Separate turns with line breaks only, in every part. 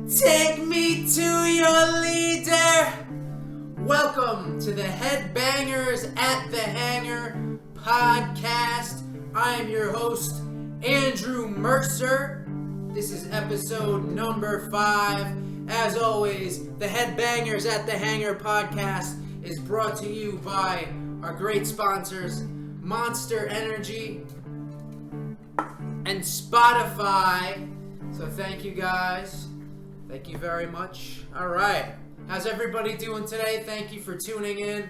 Take me to your leader. Welcome to the Headbangers at the Hangar podcast. I am your host, Andrew Mercer. This is episode number 5. As always, the Headbangers at the Hangar podcast is brought to you by our great sponsors, Monster Energy and Spotify. So thank you guys. Thank you very much. All right. How's everybody doing today? Thank you for tuning in.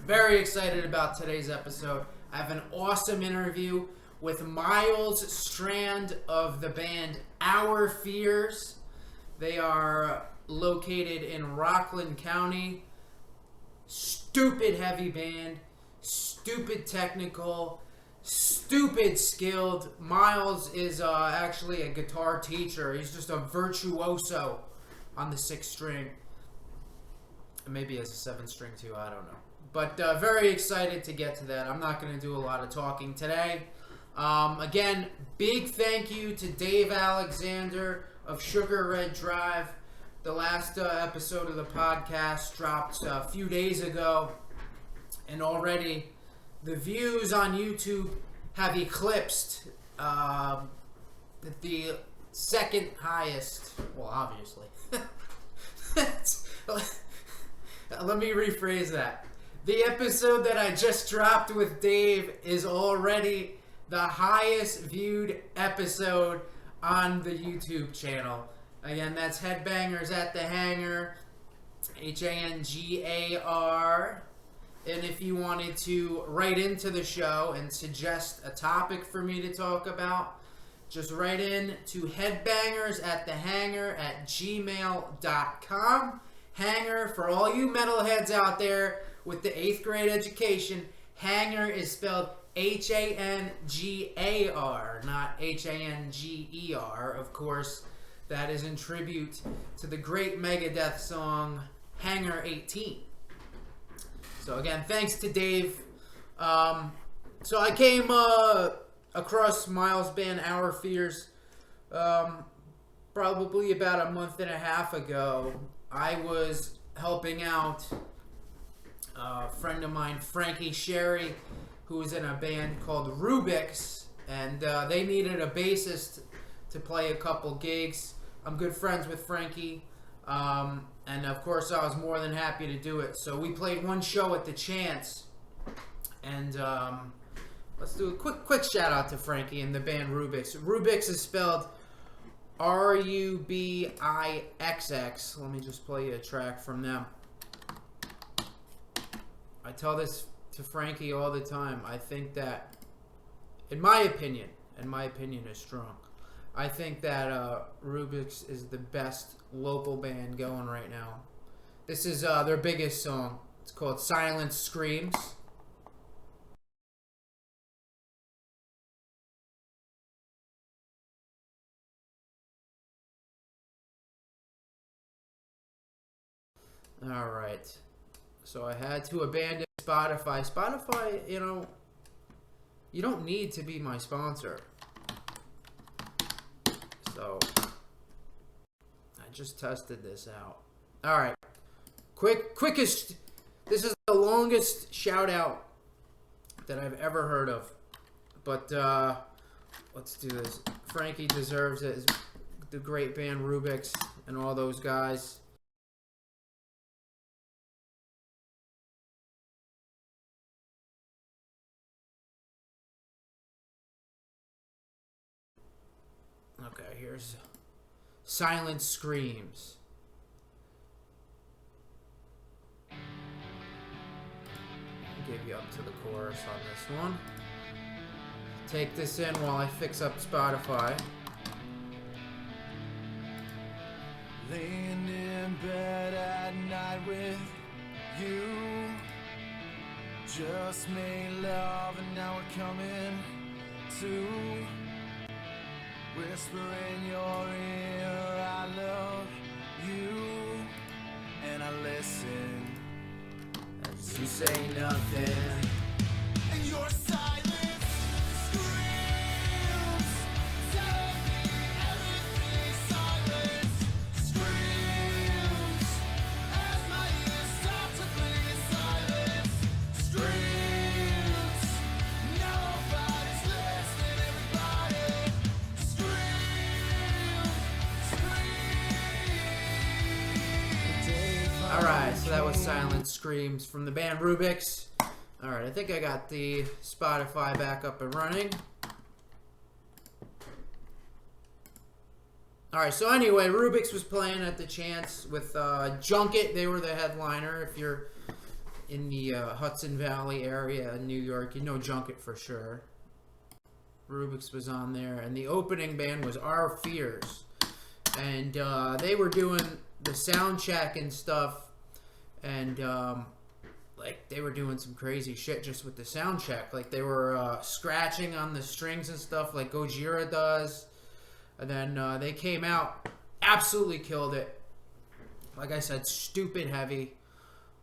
Very excited about today's episode. I have an awesome interview with Miles Strand of the band Our Fears. They are located in Rockland County. Stupid heavy band. Stupid technical. Stupid skilled. Miles is actually a guitar teacher. He's just a virtuoso on the 6th string. Maybe as a 7th string too, I don't know. But very excited to get to that. I'm not going to do a lot of talking today. Again, big thank you to Dave Alexander of Sugar Red Drive. The last episode of the podcast dropped a few days ago, and already the views on YouTube have eclipsed the second highest. Well, obviously. Let me rephrase that. The episode that I just dropped with Dave is already the highest viewed episode on the YouTube channel. Again, that's Headbangers at the Hangar, Hangar. And if you wanted to write into the show and suggest a topic for me to talk about, just write in to headbangersatthehangar@gmail.com. Hangar, for all you metalheads out there with the 8th grade education, Hangar is spelled Hangar, not Hanger. Of course, that is in tribute to the great Megadeth song, Hangar 18. So again, thanks to Dave. So I came across Miles' band, Our Fears, probably about a month and a half ago. I was helping out a friend of mine, Frankie Sherry, who was in a band called Rubik's, and they needed a bassist to play a couple gigs. I'm good friends with Frankie, and of course I was more than happy to do it. So we played one show at the Chance, and let's do a quick shout out to Frankie and the band Rubik's. Rubik's is spelled Rubixx. Let me just play you a track from them. I tell this to Frankie all the time. I think that, in my opinion is strong, I think that Rubik's is the best local band going right now. This is their biggest song. It's called Silence Screams. All right. So I had to abandon Spotify. Spotify, you don't need to be my sponsor. So I just tested this out. All right. Quickest. This is the longest shout out that I've ever heard of. But let's do this. Frankie deserves it. The great band Rubik's and all those guys. Okay, here's Silent Screams. I'll give you up to the chorus on this one. Take this in while I fix up Spotify.
Laying in bed at night with you. Just made love and now we're coming to. Whisper in your ear, I love you, and I listen as you say nothing, and your silence screams, tell me everything's silent.
Alright, so that was Silent Screams from the band Rubik's. Alright, I think I got the Spotify back up and running. Alright, so anyway, Rubik's was playing at the Chance with Junket. They were the headliner. If you're in the Hudson Valley area in New York, you know Junket for sure. Rubik's was on there, and the opening band was Our Fears. And they were doing the sound check and stuff, and like they were doing some crazy shit just with the sound check. Like they were scratching on the strings and stuff like Gojira does. And then they came out, absolutely killed it. Like I said, stupid heavy.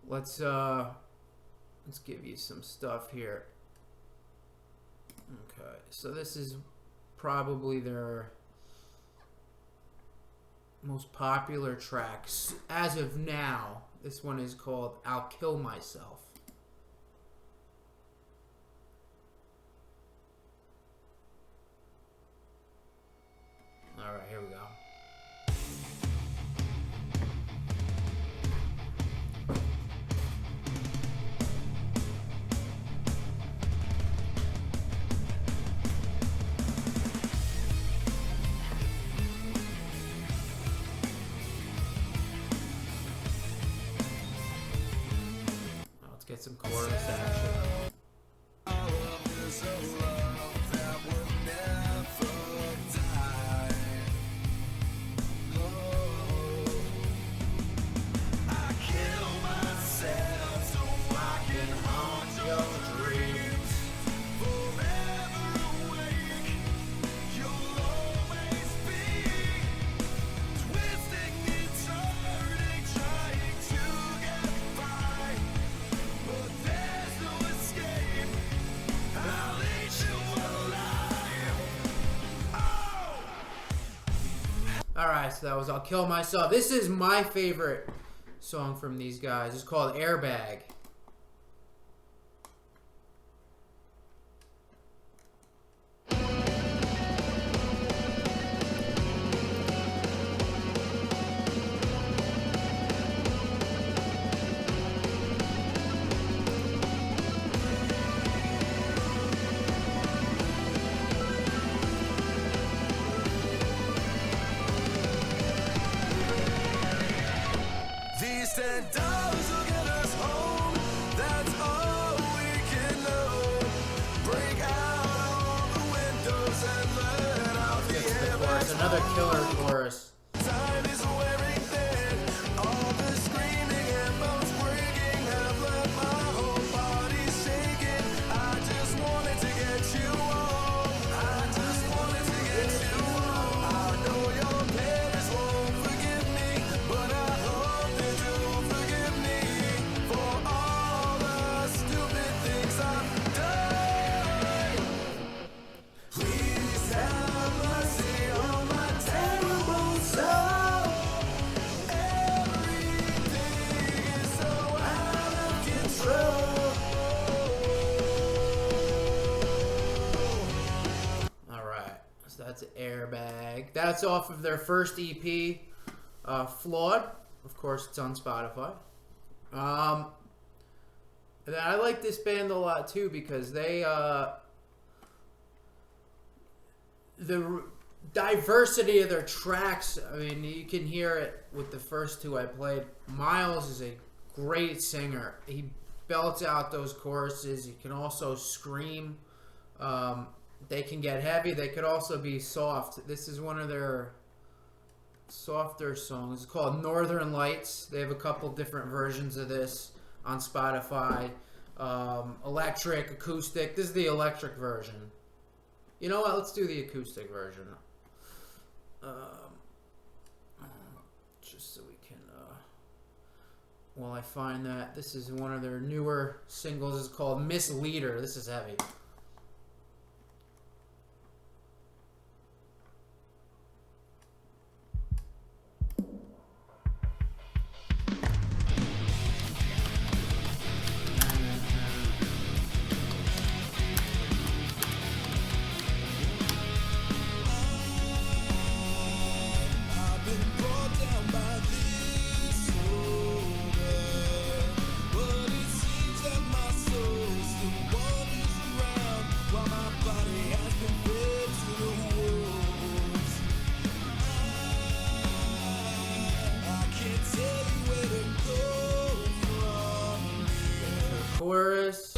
Let's give you some stuff here. Okay, so this is probably their most popular tracks as of now. This one is called I'll Kill Myself. Alright, here we go. Let's get some chorus action. Alright, so that was I'll Kill Myself. This is my favorite song from these guys. It's called Airbag.
$10 will get us home. That's all we can know. Break out all the windows and let out the airbags.
Another killer chorus.
Time is wearing thin. All the screaming and bones breaking have left my whole body shaking. I just wanted to get you home. I just wanted to get you home. I know your parents won't forgive me, but I hope they do forgive me for all the stupid things I've done. Please have mercy on my terrible soul. Everything is so out of control.
Alright, so that's Airbag. That's off of their first EP, Flawed. Of course, it's on Spotify. And then I like this band a lot too because they, the diversity of their tracks, I mean, you can hear it with the first two I played. Miles is a great singer. He belts out those choruses. He can also scream. They can get heavy. They could also be soft. This is one of their softer songs. It's called Northern Lights. They have a couple different versions of this on Spotify. Electric, acoustic. This is the electric version. You know what? Let's do the acoustic version. Just so we can, while I find that. This is one of their newer singles. It's called Misleader. This is heavy.
I've been brought down by this soul.
chorus.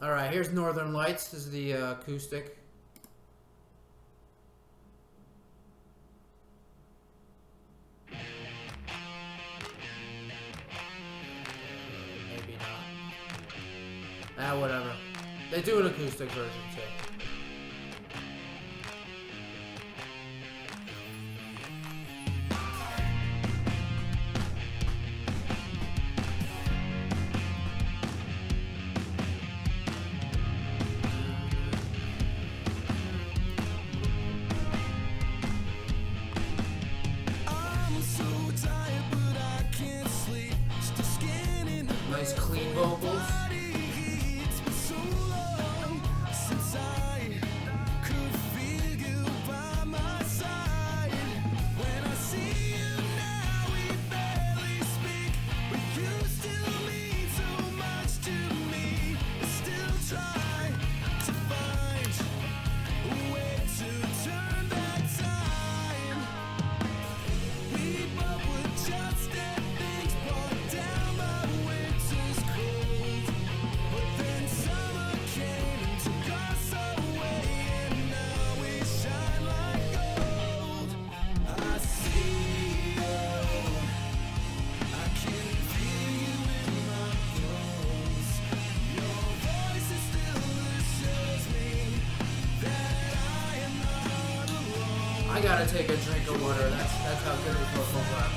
Alright, here's Northern Lights. This is the acoustic. Maybe not. Whatever. They do an acoustic version too. Nice clean vocals. I gotta take a drink of water. That's how good his vocals are.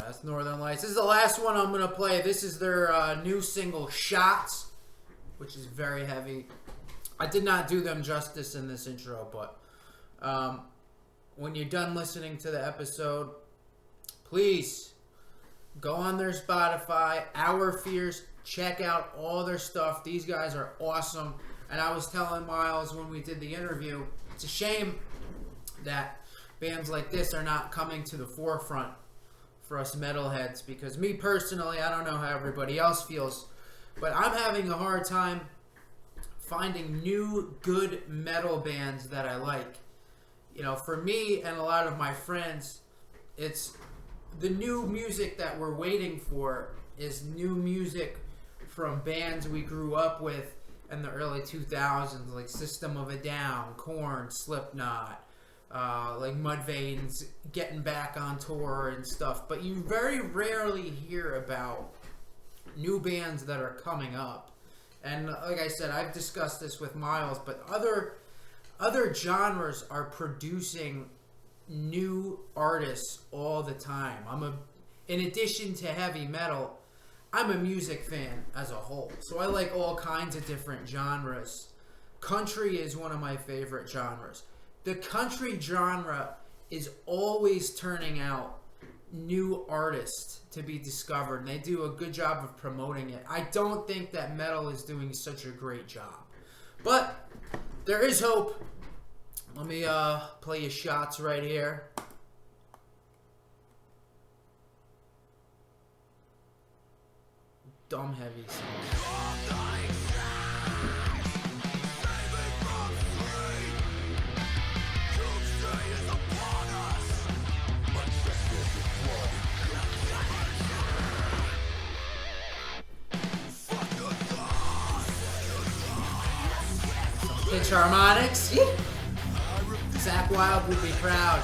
That's Northern Lights. This is the last one I'm gonna play. This is their new single, Shots, which is very heavy. I did not do them justice in this intro, but when you're done listening to the episode, please go on their Spotify, Our Fears, check out all their stuff. These guys are awesome. And I was telling Miles when we did the interview, it's a shame that bands like this are not coming to the forefront for us metalheads, because me personally, I don't know how everybody else feels, but I'm having a hard time finding new good metal bands that I like. You know, for me and a lot of my friends, it's the new music that we're waiting for is new music from bands we grew up with in the early 2000s, like System of a Down, Korn, Slipknot, like Mudvayne's getting back on tour and stuff. But you very rarely hear about new bands that are coming up. And like I said, I've discussed this with Miles, but other genres are producing new artists all the time. In addition to heavy metal, I'm a music fan as a whole, so I like all kinds of different genres. Country is one of my favorite genres. The country genre is always turning out new artists to be discovered, and they do a good job of promoting it. I don't think that metal is doing such a great job, but there is hope. Let me play you Shots right here. Dumb heavy song. Pitch harmonics. Zach Wilde would be proud.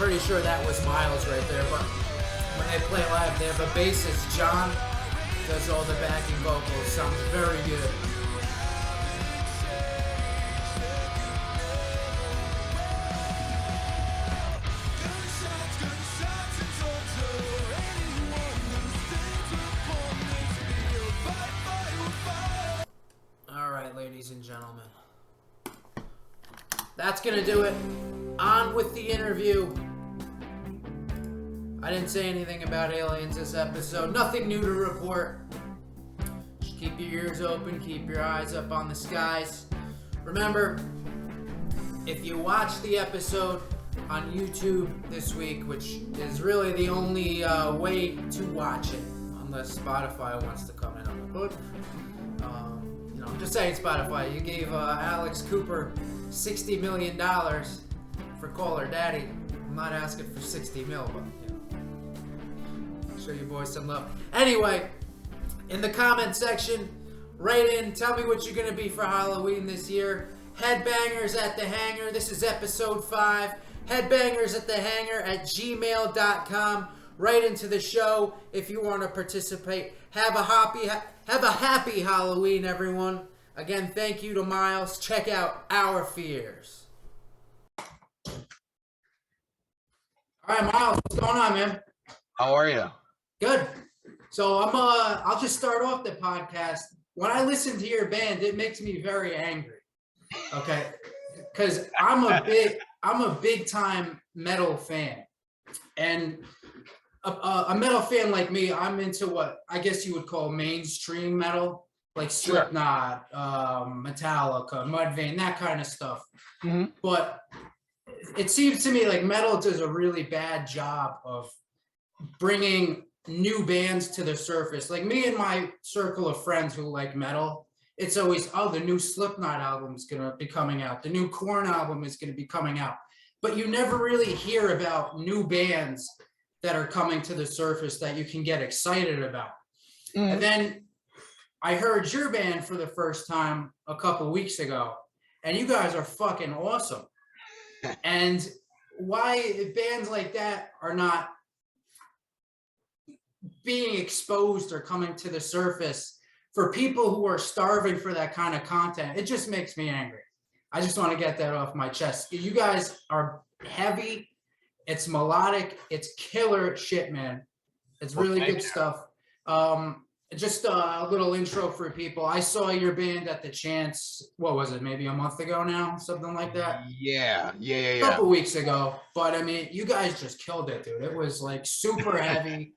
pretty sure that was Miles right there, but when they play live, they have a bassist, John, does all the backing vocals. Sounds very good. All right, ladies and gentlemen. That's going to do it. On with the interview. I didn't say anything about aliens this episode. Nothing new to report. Just keep your ears open. Keep your eyes up on the skies. Remember, if you watch the episode on YouTube this week, which is really the only way to watch it, unless Spotify wants to come in on the hook. I'm just saying, Spotify, you gave Alex Cooper $60 million for Call Her Daddy. I'm not asking for 60 mil, but show you boys some love. Anyway, in the comment section, write in, tell me what you're going to be for Halloween this year. Headbangers at the Hangar. This is episode 5. Headbangersatthehangar@gmail.com. Write into the show if you want to participate. Have a happy Halloween, everyone. Again, thank you to Miles. Check out Our Fears. All right, Miles, what's going on, man?
How are you?
Good. So I'll just start off the podcast. When I listen to your band, it makes me very angry. Okay, because I'm a big time metal fan, and a metal fan like me, I'm into what I guess you would call mainstream metal, like Slipknot, Metallica, Mudvayne, that kind of stuff. Mm-hmm. But it seems to me like metal does a really bad job of bringing new bands to the surface. Like me and my circle of friends who like metal, it's always, oh, the new Slipknot album is going to be coming out. The new Korn album is going to be coming out. But you never really hear about new bands that are coming to the surface that you can get excited about. Mm. And then I heard your band for the first time a couple weeks ago, and you guys are fucking awesome. And why bands like that are not being exposed or coming to the surface for people who are starving for that kind of content, it just makes me angry. I just want to get that off my chest. You guys are heavy. It's melodic. It's killer shit, man. It's really good stuff. Just a little intro for people. I saw your band at the Chance, what was it, maybe a month ago now? Something like that?
Yeah.
A couple weeks ago. But, I mean, you guys just killed it, dude. It was, like, super heavy.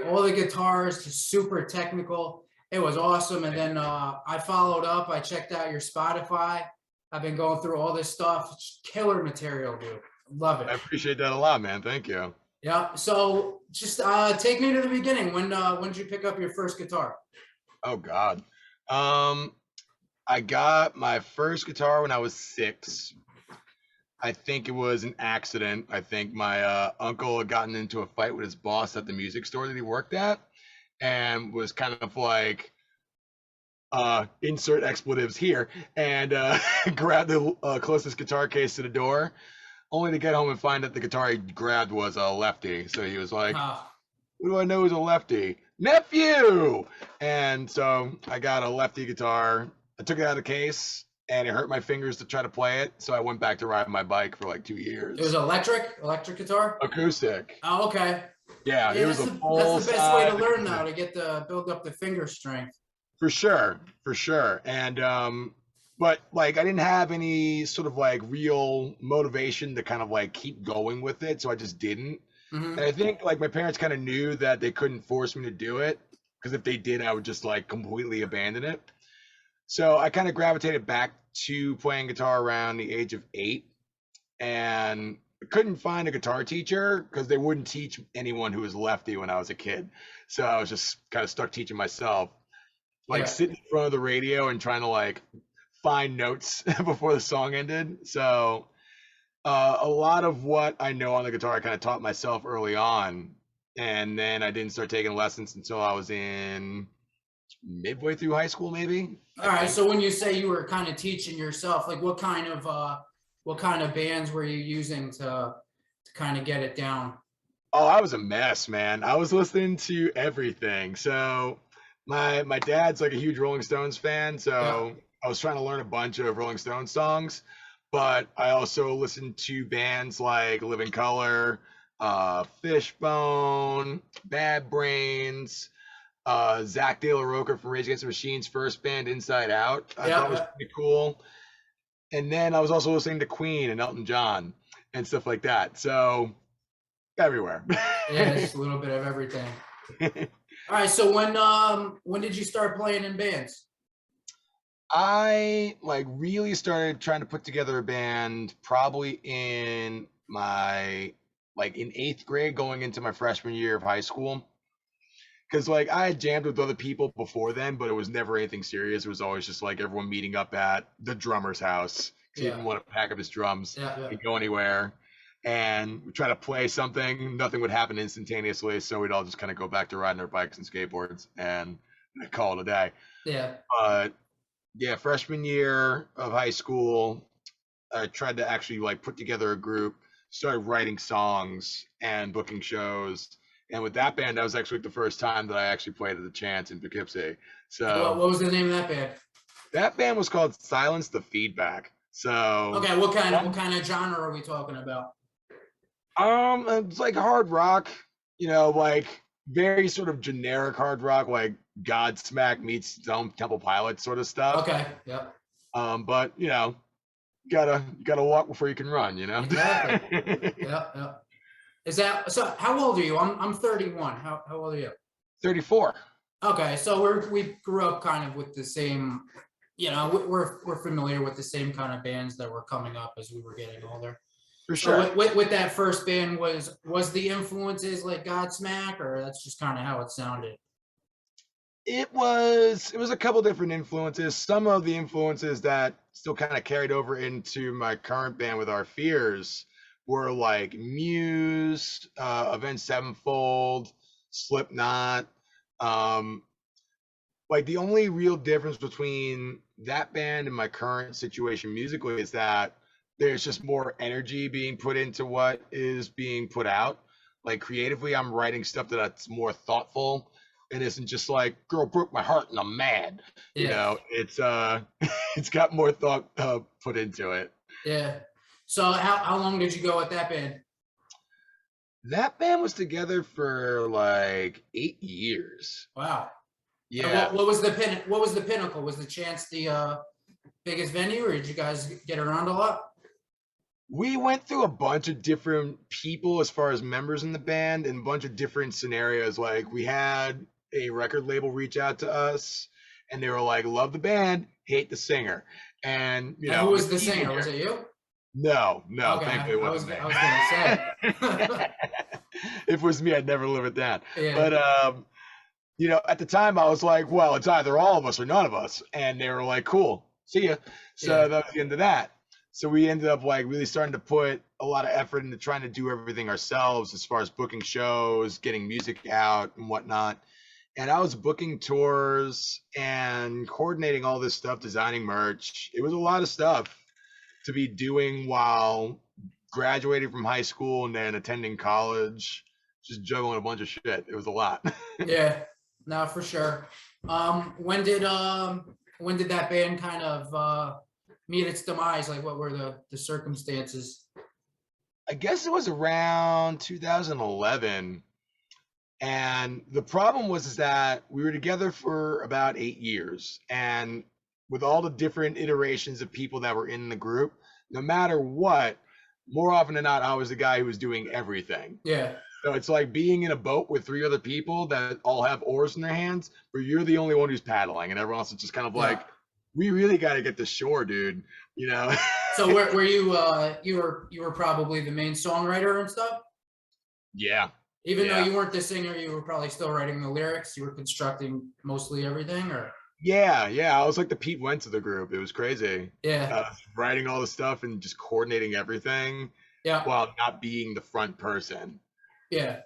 All the guitars, just super technical. It was awesome. And then I followed up. I checked out your Spotify. I've been going through all this stuff. It's killer material, dude. Love it.
I appreciate that a lot, man. Thank you.
Yeah. So just take me to the beginning. When did you pick up your first guitar?
Oh God. I got my first guitar when I was 6. I think it was an accident. I think my uncle had gotten into a fight with his boss at the music store that he worked at, and was kind of like, insert expletives here, and grabbed the closest guitar case to the door, only to get home and find that the guitar he grabbed was a lefty. So he was like, who do I know is a lefty? Nephew! And so I got a lefty guitar. I took it out of the case, and it hurt my fingers to try to play it. So I went back to riding my bike for like 2 years.
It was electric guitar?
Acoustic.
Oh, okay.
Yeah, it was a full.
That's the best way to learn now, to get build up the finger strength.
For sure. And but like I didn't have any sort of like real motivation to kind of like keep going with it, so I just didn't. Mm-hmm. And I think like my parents kind of knew that they couldn't force me to do it, because if they did, I would just like completely abandon it. So I kind of gravitated back to playing guitar around the age of 8, and I couldn't find a guitar teacher because they wouldn't teach anyone who was lefty when I was a kid. So I was just kind of stuck teaching myself, like sitting in front of the radio and trying to like find notes before the song ended. So a lot of what I know on the guitar I kind of taught myself early on, and then I didn't start taking lessons until I was in midway through high school, maybe.
All right. So when you say you were kind of teaching yourself, like what kind of bands were you using to kind of get it down?
Oh, I was a mess, man. I was listening to everything. So my dad's like a huge Rolling Stones fan,
Yeah.
so I was trying to learn a bunch of Rolling Stones songs, but I also listened to bands like Living Color, Fishbone, Bad Brains, Zach De La Rocha from Rage Against the Machine's first band, Inside Out. I thought was pretty cool. And then I was also listening to Queen and Elton John and stuff like that. So everywhere.
Yeah, it's a little bit of everything. All right, so when did you start playing in bands?
I like really started trying to put together a band probably in my in 8th grade going into my freshman year of high school. Cause like I had jammed with other people before then, but it was never anything serious. It was always just like everyone meeting up at the drummer's house. Cause he didn't want to pack up his drums and go anywhere. And we try to play something, nothing would happen instantaneously, so we'd all just kind of go back to riding our bikes and skateboards and call it a day.
Yeah.
But yeah, freshman year of high school, I tried to actually like put together a group, started writing songs and booking shows. And with that band, that was actually the first time that I actually played at the Chance in Poughkeepsie. So
what was the name of that band?
That band was called Silence the Feedback. So
okay, what kind of genre are we talking about?
It's like hard rock, like very sort of generic hard rock, like Godsmack meets Temple Pilots sort of stuff.
Okay, yeah.
But gotta walk before you can run,
Exactly. yeah. Is that so? How old are you? I'm 31. How old are you?
34.
Okay, so we grew up kind of with the same, we're familiar with the same kind of bands that were coming up as we were getting older.
For sure.
So with that first band, was the influences like Godsmack, or that's just kind of how it sounded?
It was a couple different influences. Some of the influences that still kind of carried over into my current band with Our Fears were like Muse, Avenged Sevenfold, Slipknot. Like the only real difference between that band and my current situation musically is that there's just more energy being put into what is being put out. Like creatively, I'm writing stuff that's more thoughtful and isn't just like "girl broke my heart and I'm mad."
Yeah.
It's it's got more thought put into it.
Yeah. So how long did you go with that band?
That band was together for like 8 years.
Wow.
Yeah.
What was the pinnacle? Was the Chance the biggest venue, or did you guys get around a lot?
We went through a bunch of different people as far as members in the band and a bunch of different scenarios. Like we had a record label reach out to us and they were like, "Love the band, hate the singer." And
who was the singer? Was it you?
No,
Okay,
thankfully it wasn't me.
I was gonna say.
If it was me, I'd never live it down.
Yeah.
But at the time I was like, well, it's either all of us or none of us. And they were like, cool, see ya. So that was the end of that. So we ended up like really starting to put a lot of effort into trying to do everything ourselves as far as booking shows, getting music out and whatnot. And I was booking tours and coordinating all this stuff, designing merch. It was a lot of stuff to be doing while graduating from high school and then attending college, just juggling a bunch of shit. It was a lot.
Yeah, no, for sure. When did that band kind of meet its demise? Like, what were the circumstances?
I guess it was around 2011. And the problem was that we were together for about 8 years. And with all the different iterations of people that were in the group, no matter what, more often than not, I was the guy who was doing everything.
Yeah.
So it's like being in a boat with 3 other people that all have oars in their hands, but you're the only one who's paddling, and everyone else is just kind of like, we really got to get to shore, dude.
So were you you were probably the main songwriter and stuff?
Yeah.
Even though you weren't the singer, you were probably still writing the lyrics. You were constructing mostly everything, or?
Yeah. I was like the Pete Wentz of the group. It was crazy.
Yeah.
Writing all the stuff and just coordinating everything.
Yeah.
While not being the front person.
Yeah.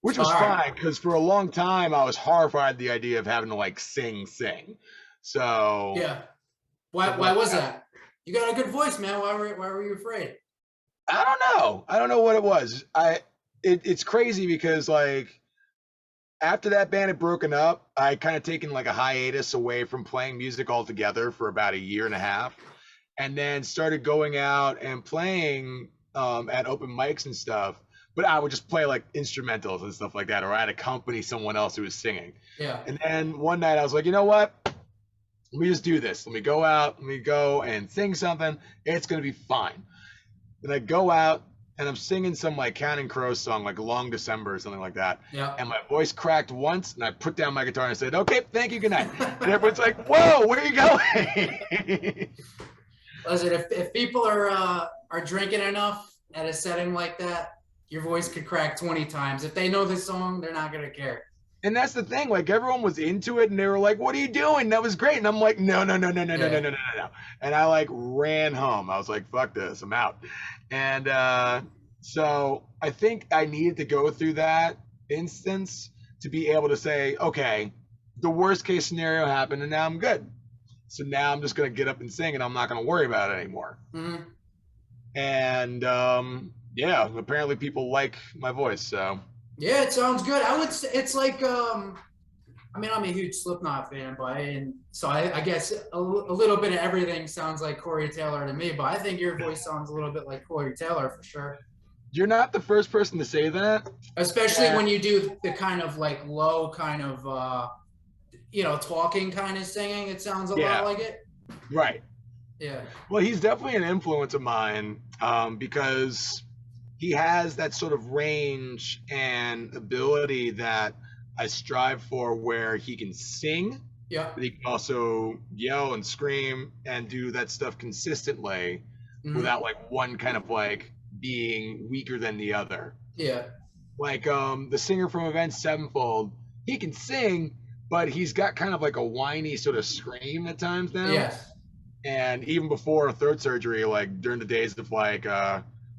Which was fine, because for a long time I was horrified at the idea of having to like sing. So.
Yeah. Why was that? You got a good voice, man. Why were you afraid?
I don't know what it was. It's crazy because like after that band had broken up, I kind of taken like a hiatus away from playing music altogether for about a year and a half, and then started going out and playing at open mics and stuff. But I would just play like instrumentals and stuff like that, or I'd accompany someone else who was singing.
Yeah.
And then one night I was like, you know what? Let me just do this. Let me go out. Let me go and sing something. It's gonna be fine. And I go out and I'm singing some like Counting Crows song, like Long December or something like that.
Yeah.
And my voice cracked once, and I put down my guitar and I said, "Okay, thank you, good night." And everyone's like, "Whoa, where are you going?"
Listen, if people are drinking enough at a setting like that, your voice could crack 20 times. If they know the song, they're not gonna care.
And that's the thing, like everyone was into it and they were like, "What are you doing? That was great." And I'm like, no. And I like ran home. I was like, "Fuck this, I'm out." And so I think I needed to go through that instance to be able to say, okay, the worst case scenario happened and now I'm good. So now I'm just gonna get up and sing and I'm not gonna worry about it anymore.
Mm-hmm.
And yeah, apparently people like my voice, so.
Yeah, it sounds good. I would say it's like, I mean, I'm a huge Slipknot fan, and so I guess a little bit of everything sounds like Corey Taylor to me, but I think your voice sounds a little bit like Corey Taylor for sure.
You're not the first person to say that.
Especially when you do the kind of like low kind of, talking kind of singing. It sounds a lot like it.
Right.
Yeah.
Well, he's definitely an influence of mine because he has that sort of range and ability that I strive for, where he can sing,
yeah,
but he can also yell and scream and do that stuff consistently without like one kind of like being weaker than the other.
Yeah.
Like the singer from Avenged Sevenfold, he can sing, but he's got kind of like a whiny sort of scream at times now.
Yes.
And even before throat surgery, like during the days of like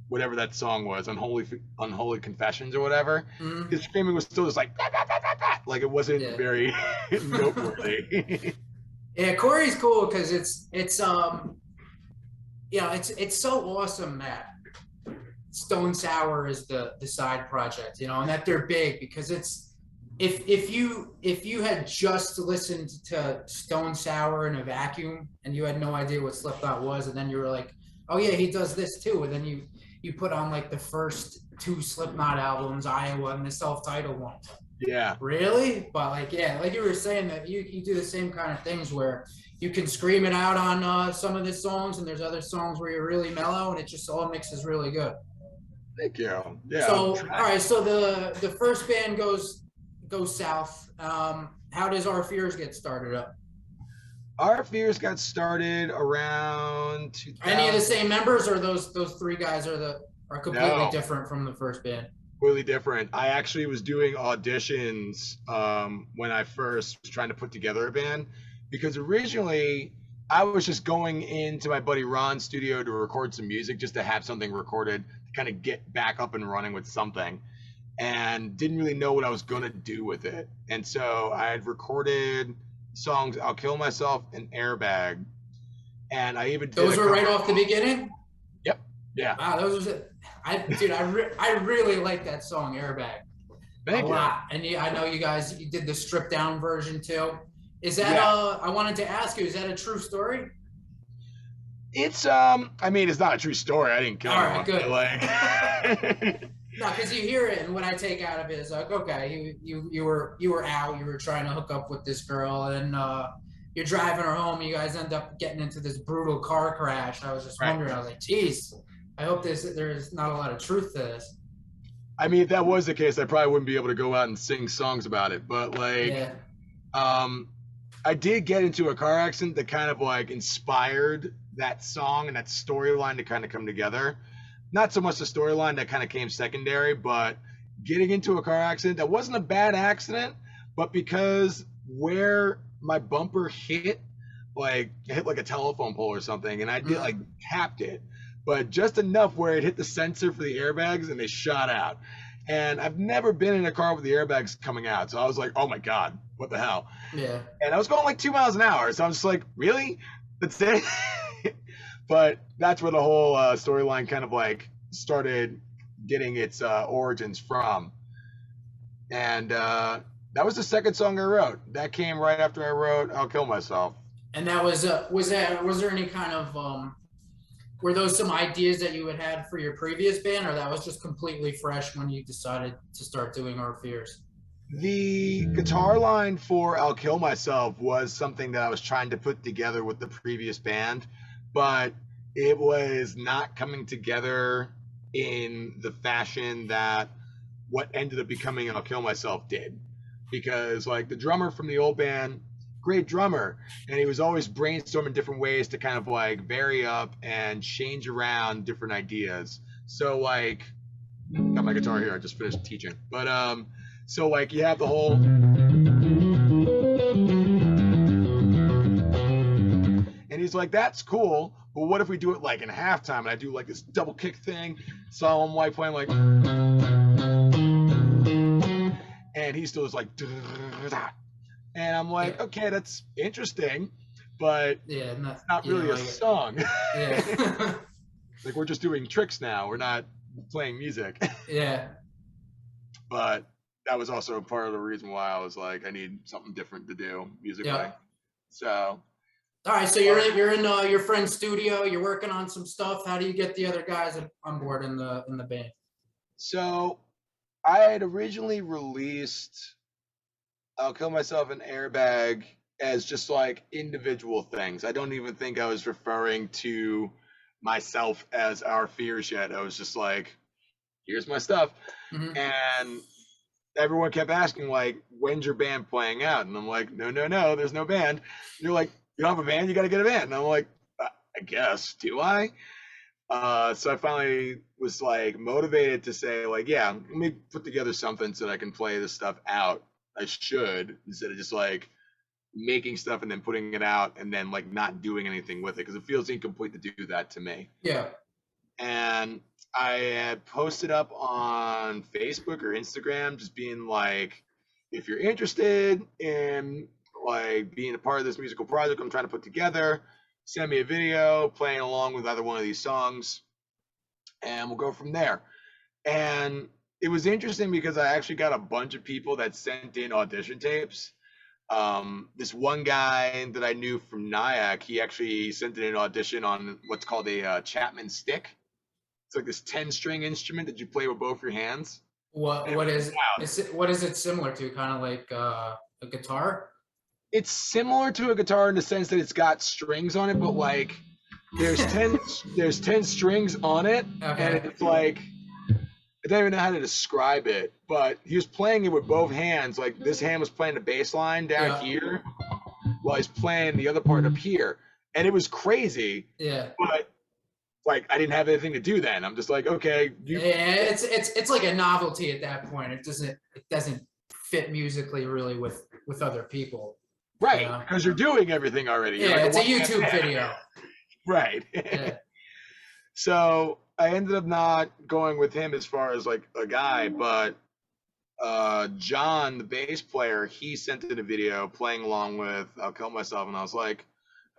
whatever that song was, Unholy Confessions or whatever, his screaming was still just like bah, bah, bah, bah, bah. Like it wasn't very noteworthy.
Yeah, Corey's cool because it's so awesome that Stone Sour is the side project, and that they're big, because it's if you had just listened to Stone Sour in a vacuum and you had no idea what Slipknot was, and then you were like, oh yeah, he does this too, and then you put on like the first 2 Slipknot albums, Iowa and the self-titled one.
Yeah.
Really? But like you were saying, that you do the same kind of things where you can scream it out on some of the songs, and there's other songs where you're really mellow and it just all mixes really good.
Thank you. Yeah.
So all right, so the first band goes south. How does Our Fears get started up?
Our Fears got started around 2000.
Any of the same members, or those 3 guys are completely different from the first band?
Completely different. I actually was doing auditions when I first was trying to put together a band, because originally I was just going into my buddy Ron's studio to record some music, just to have something recorded to kind of get back up and running with something, and didn't really know what I was going to do with it. And so I had recorded songs, I'll Kill Myself and Airbag, and I even did
those were right off the beginning.
Yep. Yeah.
Wow, those are I really like that song Airbag.
Thank you.
Lot. And I know you did the stripped down version too. Is that I wanted to ask you, is that a true story?
It's I mean, it's not a true story. I didn't kill
anyone.
All
right, good.
Like
No, because you hear it, and what I take out of it is like, okay, you were out, you were trying to hook up with this girl, and you're driving her home. You guys end up getting into this brutal car crash. I was just wondering. I was like, geez, I hope there's not a lot of truth to this.
I mean, if that was the case, I probably wouldn't be able to go out and sing songs about it. But like, I did get into a car accident that kind of like inspired that song and that storyline to kind of come together. Not so much the storyline, that kind of came secondary, but getting into a car accident that wasn't a bad accident, but because where my bumper hit like a telephone pole or something, and I did like tapped it, but just enough where it hit the sensor for the airbags and they shot out. And I've never been in a car with the airbags coming out, so I was like, oh my god, what the hell?
Yeah. And
I was going like 2 miles an hour, so I'm just like, really? That's it? But that's where the whole storyline kind of like started getting its origins from. And that was the second song I wrote. That came right after I wrote "I'll Kill Myself."
And that was there any kind of were those some ideas that you had for your previous band, or that was just completely fresh when you decided to start doing Our Fears?
The guitar line for "I'll Kill Myself" was something that I was trying to put together with the previous band, but it was not coming together in the fashion that what ended up becoming "I'll Kill Myself" did. Because like the drummer from the old band, great drummer, and he was always brainstorming different ways to kind of like vary up and change around different ideas. So like, got my guitar here, I just finished teaching, but so like you have the whole, and he's like, that's cool, but what if we do it like in halftime and I do like this double kick thing? So I'm like playing like, and he still is like, and I'm like, okay, that's interesting, but
Yeah,
it's not really a song.
Yeah.
Like we're just doing tricks now. We're not playing music.
Yeah.
But that was also part of the reason why I was like, I need something different to do musically.
Yeah.
So.
All right, so you're in your friend's studio. You're working on some stuff. How do you get the other guys on board in the band?
So, I had originally released "I'll Kill Myself" and "Airbag" as just like individual things. I don't even think I was referring to myself as Our Fears yet. I was just like, here's my stuff.
Mm-hmm.
And everyone kept asking like, when's your band playing out? And I'm like, no, there's no band. And you're like, you don't have a band, you got to get a band. And I'm like, I guess, do I? So I finally was like motivated to say like, yeah, let me put together something so that I can play this stuff out. I should, instead of just like making stuff and then putting it out and then like not doing anything with it, because it feels incomplete to do that to me.
Yeah.
And I had posted up on Facebook or Instagram just being like, if you're interested in like being a part of this musical project I'm trying to put together, send me a video playing along with either one of these songs and we'll go from there. And it was interesting because I actually got a bunch of people that sent in audition tapes. This one guy that I knew from Nyack, he actually sent in an audition on what's called a Chapman stick. It's like this 10-string instrument that you play with both your hands.
What is it similar to? Kind of like a guitar?
It's similar to a guitar in the sense that it's got strings on it, but like there's 10 strings on it,
Okay.
and it's like, I don't even know how to describe it, but he was playing it with both hands. Like this hand was playing the bass line down here, while he's playing the other part up here, and it was crazy.
Yeah.
But like I didn't have anything to do then. I'm just like, okay.
Yeah, it's like a novelty at that point. It doesn't fit musically really with other people.
Right, because you're doing everything already.
Yeah,
like
it's a YouTube video.
Right.
Yeah.
So I ended up not going with him as far as like a guy, but John, the bass player, he sent in a video playing along with "I'll Kill Myself," and I was like,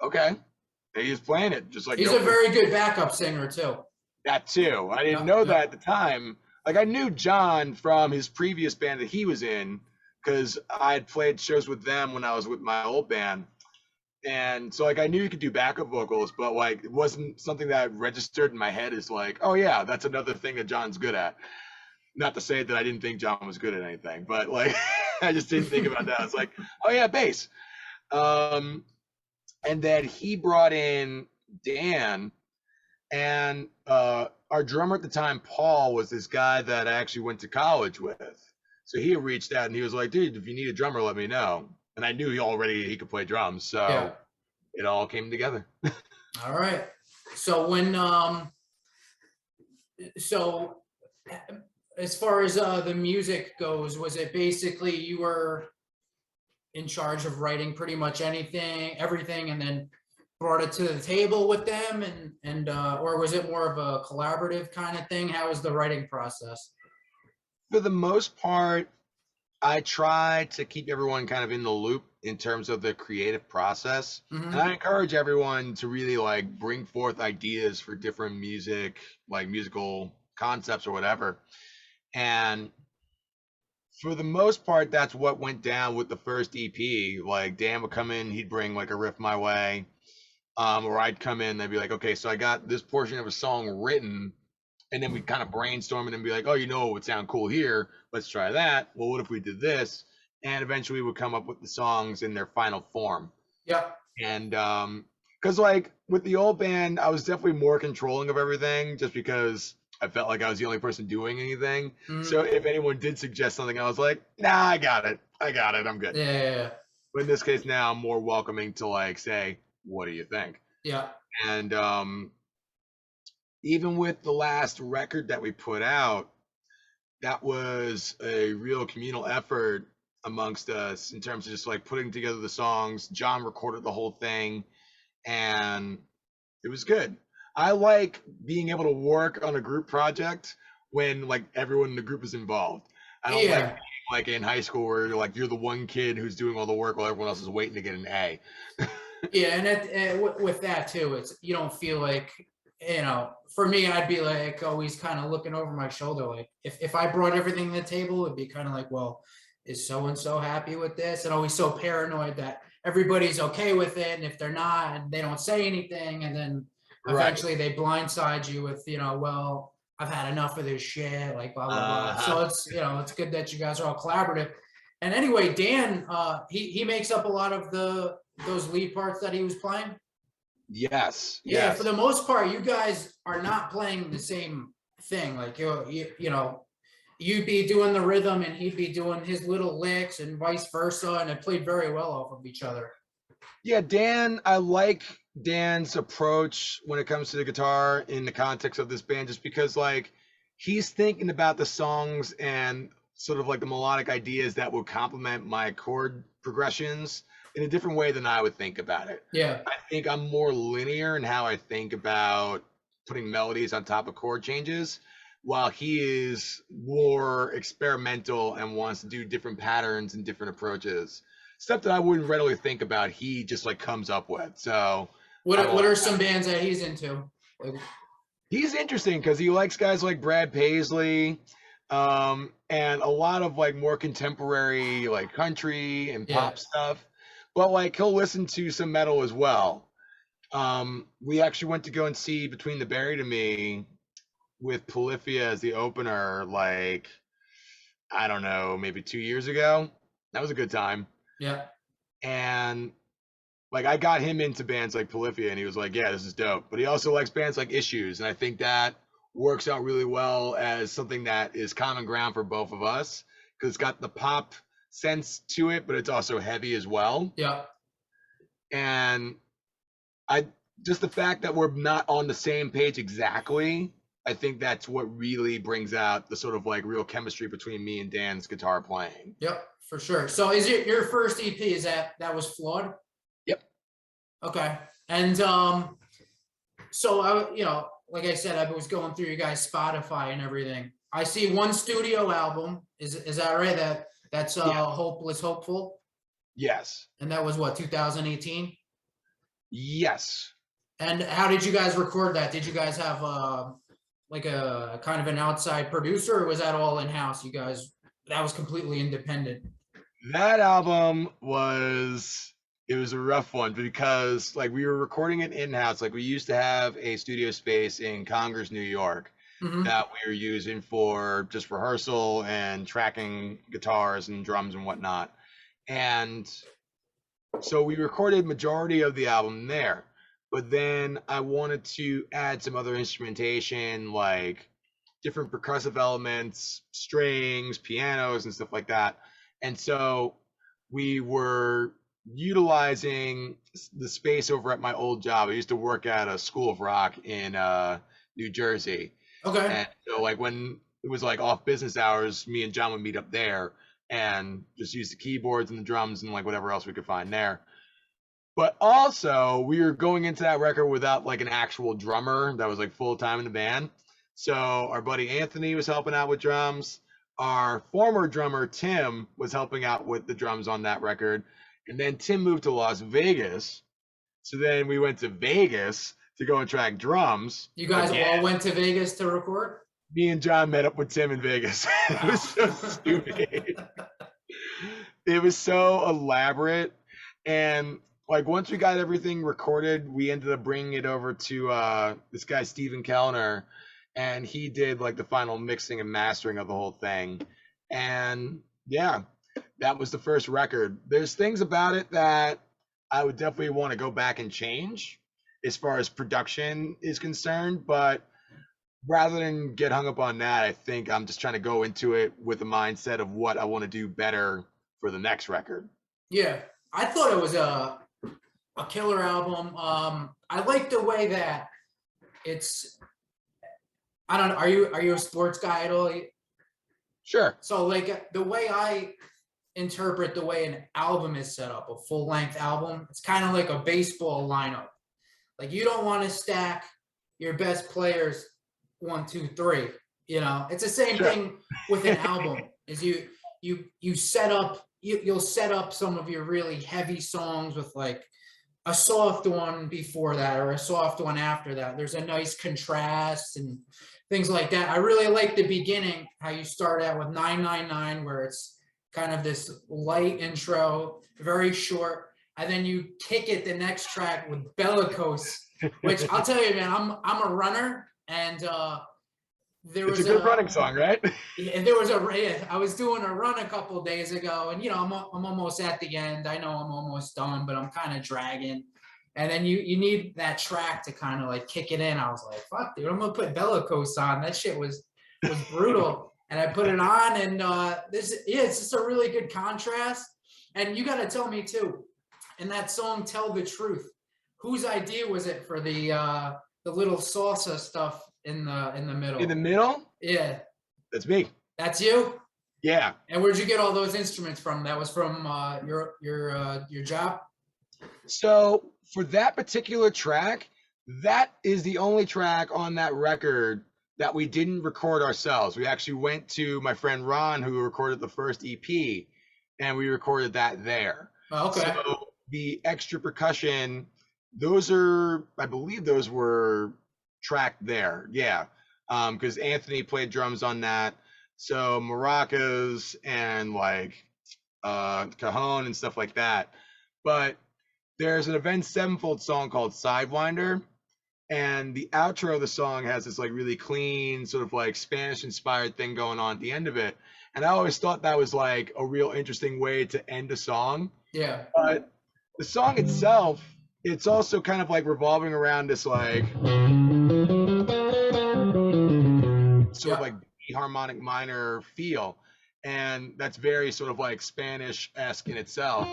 okay. And he's playing it just like
he's a very good backup singer too.
That too. I didn't know that at the time. Like I knew John from his previous band that he was in, because I had played shows with them when I was with my old band. And so like I knew you could do backup vocals, but like it wasn't something that registered in my head as like, oh yeah, that's another thing that John's good at. Not to say that I didn't think John was good at anything, but like I just didn't think about that. I was like, oh yeah, bass. And then he brought in Dan, and our drummer at the time, Paul, was this guy that I actually went to college with. So he reached out and he was like, dude, if you need a drummer, let me know. And I knew he could play drums. So it all came together.
All right. So when as far as the music goes, was it basically you were in charge of writing pretty much everything, and then brought it to the table with them, and or was it more of a collaborative kind of thing? How was the writing process?
For the most part, I try to keep everyone kind of in the loop in terms of the creative process.
Mm-hmm.
And I encourage everyone to really like bring forth ideas for different musical concepts or whatever. And for the most part, that's what went down with the first EP. Like Dan would come in, he'd bring like a riff my way, or I'd come in, they'd be like, okay, so I got this portion of a song written, and then we'd kind of brainstorm it and be like, oh, it would sound cool here. Let's try that. Well, what if we did this? And eventually we would come up with the songs in their final form.
Yeah.
And because like with the old band, I was definitely more controlling of everything just because I felt like I was the only person doing anything. So if anyone did suggest something, I was like, nah, I got it. I'm good.
Yeah.
But in this case now, I'm more welcoming to like say, what do you think?
Yeah.
And even with the last record that we put out, that was a real communal effort amongst us in terms of just like putting together the songs. John recorded the whole thing, and it was good. I like being able to work on a group project when like everyone in the group is involved. I don't like being like in high school where you're the one kid who's doing all the work while everyone else is waiting to get an A.
Yeah, and with that too, it's you don't feel like, for me, I'd be like always kind of looking over my shoulder. Like if I brought everything to the table, it'd be kind of like, well, is so-and-so happy with this? And always so paranoid that everybody's okay with it. And if they're not, and they don't say anything, and then eventually they blindside you with, well, I've had enough of this shit, like blah, blah, blah. So it's, it's good that you guys are all collaborative. And anyway, Dan, he makes up a lot of those lead parts that he was playing.
Yes.
Yeah. For the most part, you guys are not playing the same thing. Like, you'd be doing the rhythm and he'd be doing his little licks and vice versa. And it played very well off of each other.
Yeah. I like Dan's approach when it comes to the guitar in the context of this band, just because like he's thinking about the songs and sort of like the melodic ideas that will complement my chord progressions in a different way than I would think about it.
Yeah.
I think I'm more linear in how I think about putting melodies on top of chord changes, while he is more experimental and wants to do different patterns and different approaches. Stuff that I wouldn't readily think about, he just like comes up with. So
what are some bands that he's into?
He's interesting because he likes guys like Brad Paisley, and a lot of like more contemporary like country and pop stuff. But like he'll listen to some metal as well. We actually went to go and see Between the Buried and Me with Polyphia as the opener, like, I don't know, maybe 2 years ago. That was a good time.
Yeah.
And like I got him into bands like Polyphia, and he was like, yeah, this is dope. But he also likes bands like Issues, and I think that works out really well as something that is common ground for both of us, because it's got the pop sense to it, but it's also heavy as well.
Yeah.
And just the fact that we're not on the same page exactly, I think that's what really brings out the sort of like real chemistry between me and Dan's guitar playing.
Yep, for sure. So is it your first EP? Is that was Flawed?
Yep.
Okay. And so I, like I said, I was going through you guys' Spotify and everything. I see one studio album. Is that right? That's Hopeless Hopeful?
Yes.
And that was what, 2018?
Yes.
And how did you guys record that? Did you guys have like a kind of an outside producer, or was that all in-house? You guys, that was completely independent?
That album was a rough one because like we were recording it in-house. Like we used to have a studio space in Congers, New York, that we were using for just rehearsal and tracking guitars and drums and whatnot. And so we recorded majority of the album there. But then I wanted to add some other instrumentation, like different percussive elements, strings, pianos, and stuff like that. And so we were utilizing the space over at my old job. I used to work at a school of rock in New Jersey.
Okay.
And so like when it was like off business hours, me and John would meet up there and just use the keyboards and the drums and like whatever else we could find there. But also we were going into that record without like an actual drummer that was like full time in the band. So our buddy Anthony was helping out with drums. Our former drummer Tim was helping out with the drums on that record. And then Tim moved to Las Vegas. So then we went to Vegas to go and track drums.
You guys all went to Vegas to record?
Me and John met up with Tim in Vegas. It was so stupid. It was so elaborate. And like once we got everything recorded, we ended up bringing it over to this guy, Steven Kellner, and he did like the final mixing and mastering of the whole thing. And yeah, that was the first record. There's things about it that I would definitely want to go back and change as far as production is concerned, but rather than get hung up on that, I think I'm just trying to go into it with the mindset of what I want to do better for the next record.
Yeah, I thought it was a killer album. I like the way that it's. I don't know. Are you a sports guy at all?
Sure.
So like the way I interpret the way an album is set up, a full length album, it's kind of like a baseball lineup. Like you don't want to stack your best players 1, 2, 3. You know, it's the same
Sure.
thing with an album. Is you set up you'll set up some of your really heavy songs with like a soft one before that or a soft one after that. There's a nice contrast and things like that. I really like the beginning, how you start out with 999, where it's kind of this light intro, very short, and then you kick it the next track with Bellicose, which I'll tell you, man, I'm a runner, and there
It's
was
a good running song, right?
yeah, I was doing a run a couple of days ago, and I'm almost at the end. I know I'm almost done, but I'm kind of dragging. And then you need that track to kind of like kick it in. I was like, fuck, dude, I'm gonna put Bellicose on. That shit was brutal. And I put it on, and it's just a really good contrast. And you gotta tell me too, in that song "Tell the Truth," whose idea was it for the little salsa stuff in the middle?
In the middle?
Yeah.
That's me.
That's you?
Yeah.
And where'd you get all those instruments from? That was from your job?
So for that particular track, that is the only track on that record that we didn't record ourselves. We actually went to my friend Ron, who recorded the first EP, and we recorded that there.
Oh, okay.
So the extra percussion, I believe those were tracked there. Yeah. Because Anthony played drums on that. So maracas and like cajon and stuff like that. But there's an Avenged Sevenfold song called Sidewinder, and the outro of the song has this like really clean sort of like Spanish inspired thing going on at the end of it. And I always thought that was like a real interesting way to end a song.
Yeah.
But the song itself, it's also kind of like revolving around this like sort of like B harmonic minor feel. And that's very sort of like Spanish-esque in itself.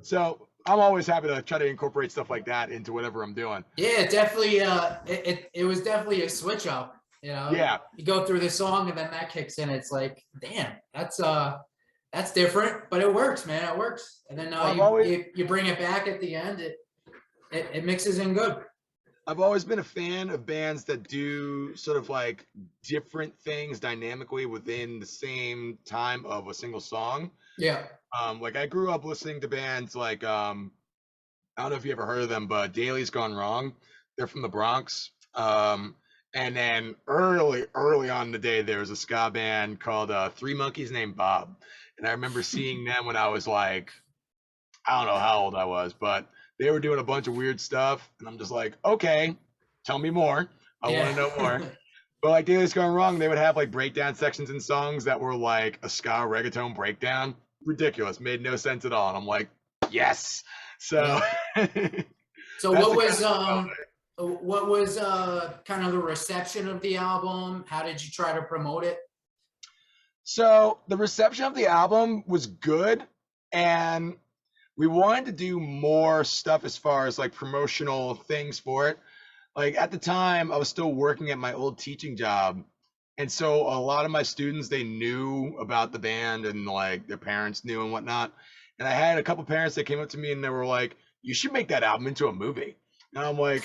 So I'm always happy to try to incorporate stuff like that into whatever I'm doing.
Yeah, definitely. It was definitely a switch up.
Yeah.
You go through the song and then that kicks in. It's like, damn, that's different, but it works, man. It works. And then you bring it back at the end. It mixes in good.
I've always been a fan of bands that do sort of like different things dynamically within the same time of a single song.
Yeah.
Like I grew up listening to bands like I don't know if you ever heard of them, but Daly's Gone Wrong. They're from the Bronx. And then early on in the day, there was a ska band called Three Monkeys Named Bob. And I remember seeing them when I was like, I don't know how old I was, but they were doing a bunch of weird stuff. And I'm just like, okay, tell me more. I want to know more. But like Daly's Gone Wrong, they would have like breakdown sections in songs that were like a ska reggaeton breakdown. Ridiculous. Made no sense at all. And I'm like, yes. So,
so what was kind of the reception of the album? How did you try to promote it?
So the reception of the album was good, and we wanted to do more stuff as far as like promotional things for it. Like at the time, I was still working at my old teaching job, and so a lot of my students, they knew about the band and like their parents knew and whatnot. And I had a couple parents that came up to me and they were like, "You should make that album into a movie." And I'm like,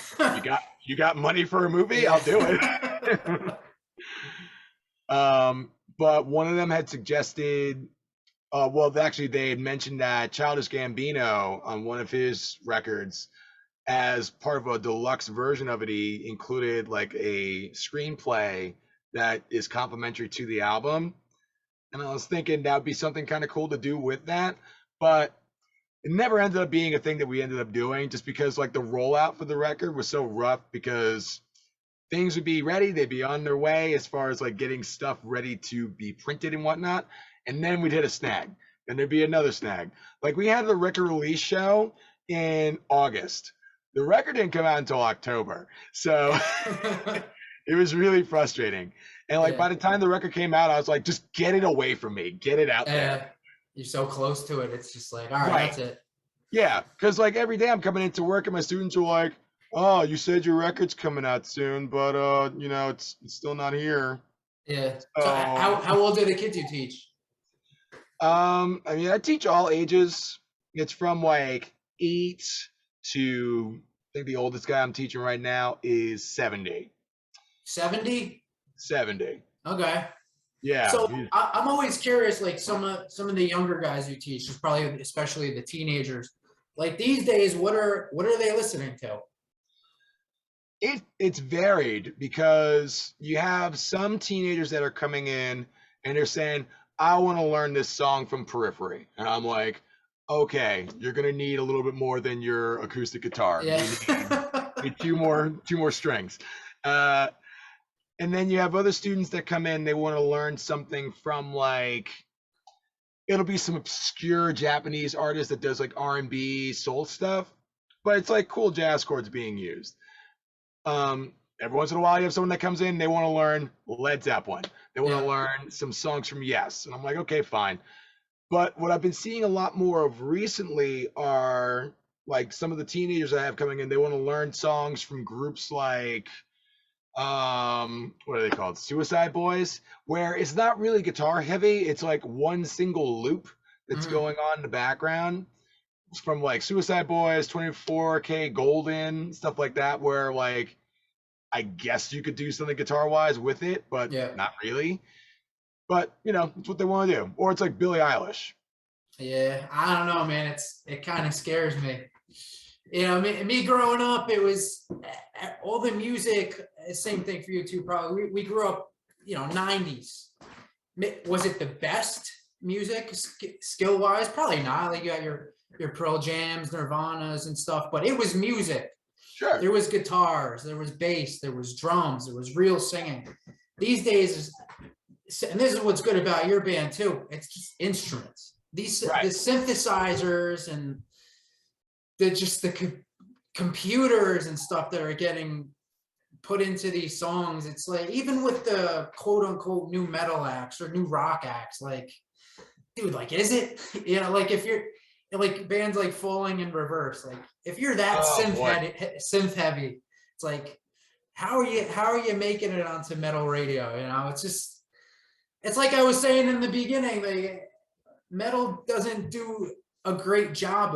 "You got money for a movie? I'll do it." But one of them had suggested, well, actually, they had mentioned that Childish Gambino on one of his records as part of a deluxe version of it, he included like a screenplay that is complimentary to the album. And I was thinking that would be something kind of cool to do with that, but it never ended up being a thing that we ended up doing, just because like the rollout for the record was so rough, because things would be ready, they'd be on their way as far as like getting stuff ready to be printed and whatnot, and then we'd hit a snag, and there'd be another snag. Like we had the record release show in August. The record didn't come out until October, so it was really frustrating. And like by the time the record came out, I was like, just get it away from me, get it out there.
You're so close to it, it's just like, all right, that's it.
Yeah, because like every day I'm coming into work and my students are like, oh, you said your record's coming out soon, but you know, it's still not here.
Yeah. So how old are the kids you teach?
I mean, I teach all ages. It's from like 8 to, I think the oldest guy I'm teaching right now is 70.
70?
70.
Okay.
Yeah.
So I'm always curious, like some of the younger guys you teach, probably especially the teenagers, like these days, what are they listening to?
It's varied, because you have some teenagers that are coming in and they're saying, I want to learn this song from Periphery. And I'm like, okay, you're going to need a little bit more than your acoustic guitar.
Yeah.
You need two more strings. And then you have other students that come in, they want to learn something from like, it'll be some obscure Japanese artist that does like R&B soul stuff, but it's like cool jazz chords being used. Every once in a while you have someone that comes in, they want to learn Led Zeppelin. They want to learn some songs from Yes. And I'm like, okay, fine. But what I've been seeing a lot more of recently are like some of the teenagers I have coming in, they want to learn songs from groups like, what are they called? Suicide Boys, where it's not really guitar heavy. It's like one single loop that's going on in the background. It's from like Suicide Boys, 24K Golden, stuff like that, where like, I guess you could do something guitar wise with it, but not really. But you know, it's what they want to do. Or it's like Billie Eilish.
Yeah, I don't know, man. It kind of scares me. You know, me growing up, it was all the music. Same thing for you too, probably. We grew up, you know, 90s. Was it the best music skill wise? Probably not. Like you got your Pearl Jams, Nirvanas, and stuff, but it was music.
Sure.
There was guitars, there was bass, there was drums, there was real singing. These days, and this is what's good about your band too, it's just instruments. The synthesizers and the computers and stuff that are getting put into these songs. It's like, even with the quote unquote new metal acts or new rock acts, like, dude, like, is it? You know, like if you're like bands like Falling in Reverse, like if you're that synth heavy, it's like, how are you making it onto metal radio? You know, it's like I was saying in the beginning, like metal doesn't do a great job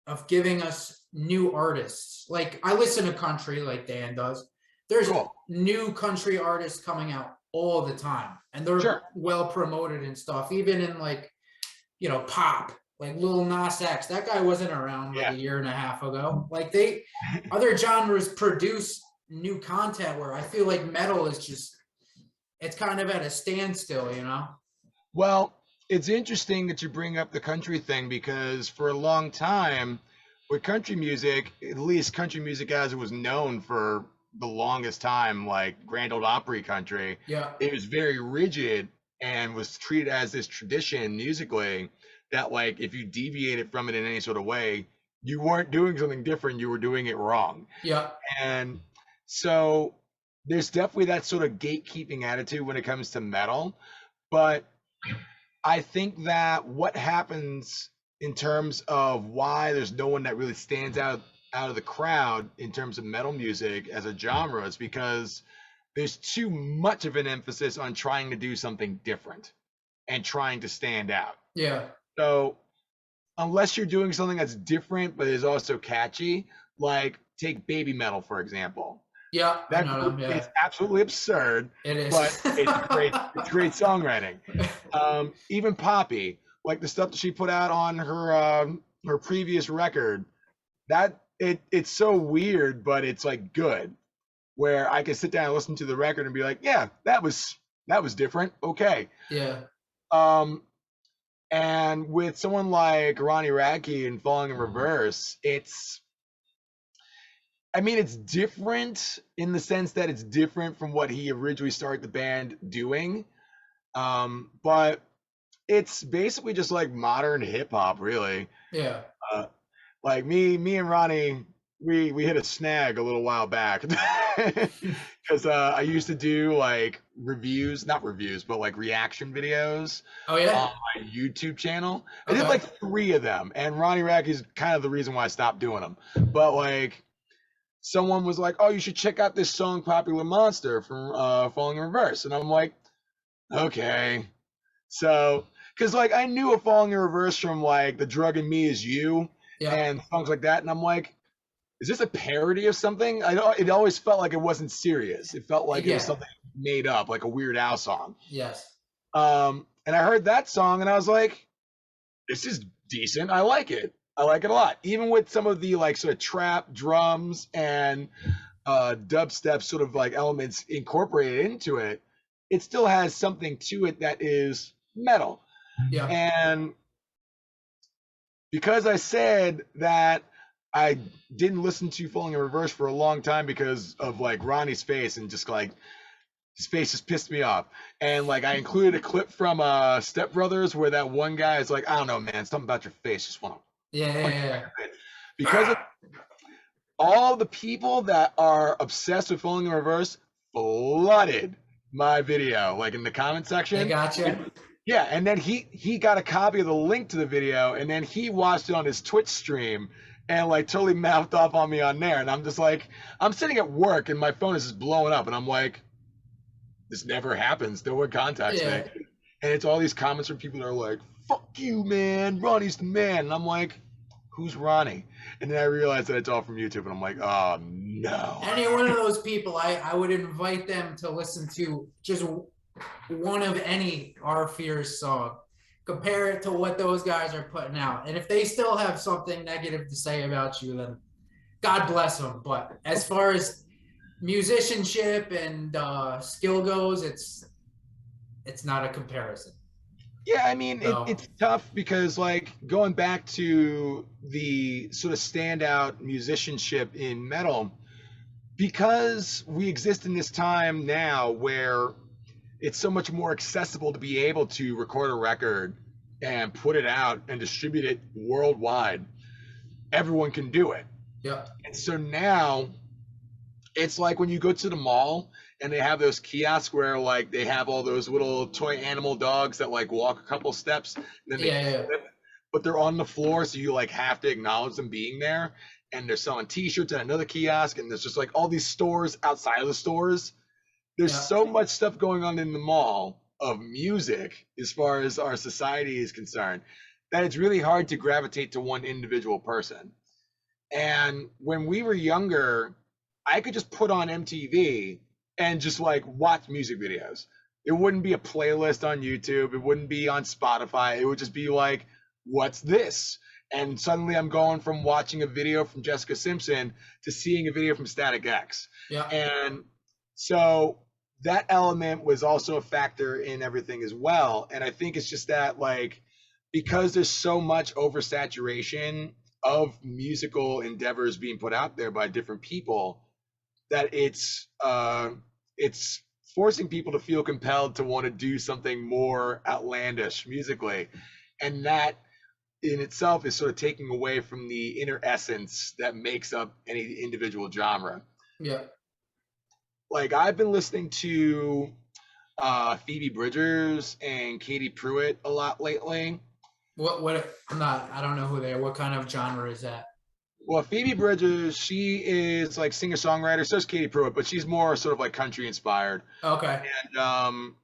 of giving us new artists. Like I listen to country like Dan does. There's new country artists coming out all the time, and they're well promoted and stuff, even in like, you know, pop. Like Lil Nas X, that guy wasn't around like a year and a half ago. Like other genres produce new content, where I feel like metal is just, it's kind of at a standstill, you know?
Well, it's interesting that you bring up the country thing, because for a long time with country music, at least country music as it was known for the longest time, like Grand Ole Opry country, it was very rigid and was treated as this tradition musically, that like if you deviated from it in any sort of way, you weren't doing something different, you were doing it wrong. And so there's definitely that sort of gatekeeping attitude when it comes to metal. But I think that what happens in terms of why there's no one that really stands out of the crowd in terms of metal music as a genre is because there's too much of an emphasis on trying to do something different and trying to stand out. So unless you're doing something that's different but is also catchy, like take baby metal, for example. It's absolutely absurd.
It is.
But it's great songwriting. Even Poppy, like the stuff that she put out on her previous record, that it's so weird, but it's like good, where I can sit down and listen to the record and be like, yeah, that was different. Okay.
Yeah.
Um, and with someone like Ronnie Radke and Falling in Reverse, it's different in the sense that it's different from what he originally started the band doing. But it's basically just like modern hip hop, really.
Yeah.
Like me and Ronnie, we hit a snag a little while back because I used to do like not reviews, but like reaction videos
Oh yeah.
on my YouTube channel. I did
Okay.
like 3 of them, and Ronnie Rack is kind of the reason why I stopped doing them. But like, someone was like, "Oh, you should check out this song, Popular Monster from Falling in Reverse," and I'm like, "Okay." So, because like I knew a Falling in Reverse from like The Drug in Me Is You
Yeah.
and songs like that, and I'm like, is this a parody of something? It always felt like it wasn't serious. It felt like it was
Yeah.
something made up, like a Weird Al song.
Yes.
And I heard that song and I was like, this is decent. I like it. I like it a lot. Even with some of the like sort of trap drums and dubstep sort of like elements incorporated into it, it still has something to it that is metal.
Yeah.
And because I said that I didn't listen to Falling in Reverse for a long time because of like Ronnie's face, and just like his face just pissed me off. And like I included a clip from Step Brothers where that one guy is like, I don't know, man, something about your face, just want to
Yeah.
because of all the people that are obsessed with Falling in Reverse flooded my video, like in the comment section.
I gotcha.
Yeah, and then he got a copy of the link to the video, and then he watched it on his Twitch stream and like totally mouthed off on me on there. And I'm just like, I'm sitting at work and my phone is just blowing up, and I'm like, this never happens. No one contacts me. And it's all these comments from people that are like, fuck you, man, Ronnie's the man. And I'm like, who's Ronnie? And then I realized that it's all from YouTube, and I'm like, oh no.
Any one of those people, I would invite them to listen to just one of any Our Fears song. Compare it to what those guys are putting out. And if they still have something negative to say about you, then God bless them. But as far as musicianship and skill goes, it's not a comparison.
Yeah, I mean, it's tough because, like, going back to the sort of standout musicianship in metal, because we exist in this time now where it's so much more accessible to be able to record a record and put it out and distribute it worldwide. Everyone can do it.
Yeah.
And so now it's like when you go to the mall and they have those kiosks where like they have all those little toy animal dogs that like walk a couple steps and then they flip, but they're on the floor, so you like have to acknowledge them being there. And they're selling t-shirts at another kiosk, and there's just like all these stores outside of the stores. There's so much stuff going on in the mall of music as far as our society is concerned that it's really hard to gravitate to one individual person. And when we were younger, I could just put on MTV and just like watch music videos. It wouldn't be a playlist on YouTube. It wouldn't be on Spotify. It would just be like, what's this? And suddenly I'm going from watching a video from Jessica Simpson to seeing a video from Static X.
Yeah.
And so that element was also a factor in everything as well. And I think it's just that, like, because there's so much oversaturation of musical endeavors being put out there by different people, that it's forcing people to feel compelled to want to do something more outlandish musically. And that in itself is sort of taking away from the inner essence that makes up any individual genre.
Yeah.
Like, I've been listening to Phoebe Bridgers and Katie Pruitt a lot lately.
I don't know who they are. What kind of genre is that?
Well, Phoebe Bridgers, she is like singer-songwriter. So is Katie Pruitt, but she's more sort of like country inspired.
Okay.
And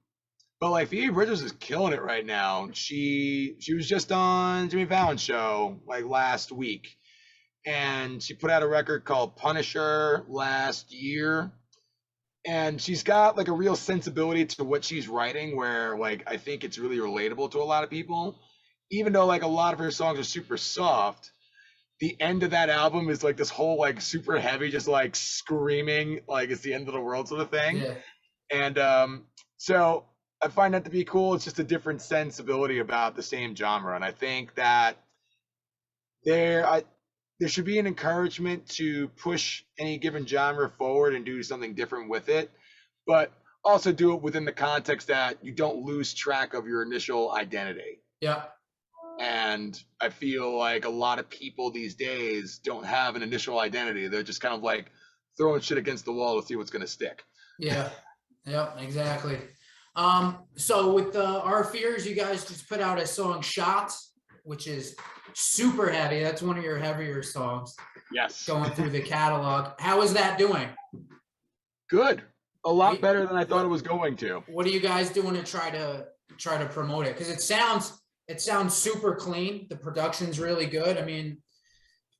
but like Phoebe Bridgers is killing it right now. She was just on Jimmy Fallon's show like last week, and she put out a record called Punisher last year. And she's got like a real sensibility to what she's writing, where like I think it's really relatable to a lot of people, even though like a lot of her songs are super soft. the end of that album is like this whole like super heavy, just like screaming like it's the end of the world sort of thing.
Yeah.
And so I find that to be cool. It's just a different sensibility about the same genre, and I think that there should be an encouragement to push any given genre forward and do something different with it, but also do it within the context that you don't lose track of your initial identity.
Yeah.
And I feel like a lot of people these days don't have an initial identity. They're just kind of like throwing shit against the wall to see what's going to stick.
Yeah. Yep, exactly. So with Our Fears, you guys just put out a song Shots, which is super heavy. That's one of your heavier songs.
Yes.
Going through the catalog. How is that doing?
Good. A lot better than I thought it was going to.
What are you guys doing to try to promote it? Because it sounds super clean. The production's really good. I mean,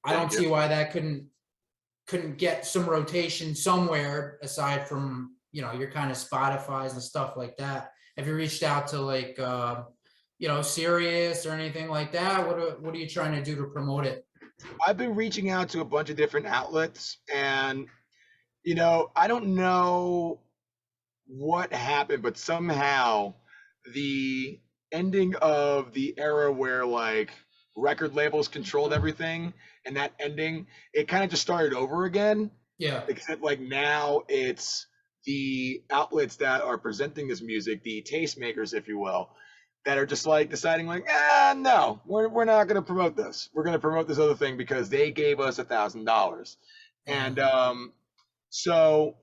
I don't see why that couldn't get some rotation somewhere aside from, you know, your kind of Spotify's and stuff like that. Have you reached out to like you know, Sirius or anything like that? What are you trying to do to promote it?
I've been reaching out to a bunch of different outlets, and you know, I don't know what happened, but somehow the ending of the era where like record labels controlled everything, and that ending, it kind of just started over again.
Yeah.
Except like now it's the outlets that are presenting this music, the tastemakers, if you will, that are just like deciding like, no, we're not going to promote this. We're going to promote this other thing because they gave us $1,000. And so,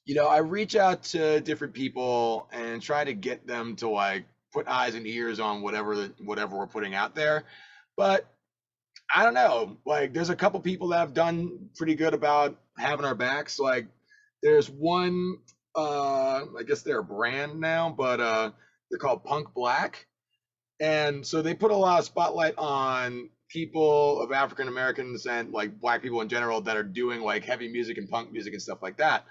you know, I reach out to different people and try to get them to like put eyes and ears on whatever we're putting out there. But I don't know, like there's a couple people that have done pretty good about having our backs. Like there's one, I guess they're a brand now, but they're called Punk Black. And so they put a lot of spotlight on people of African Americans and like black people in general that are doing like heavy music and punk music and stuff like that.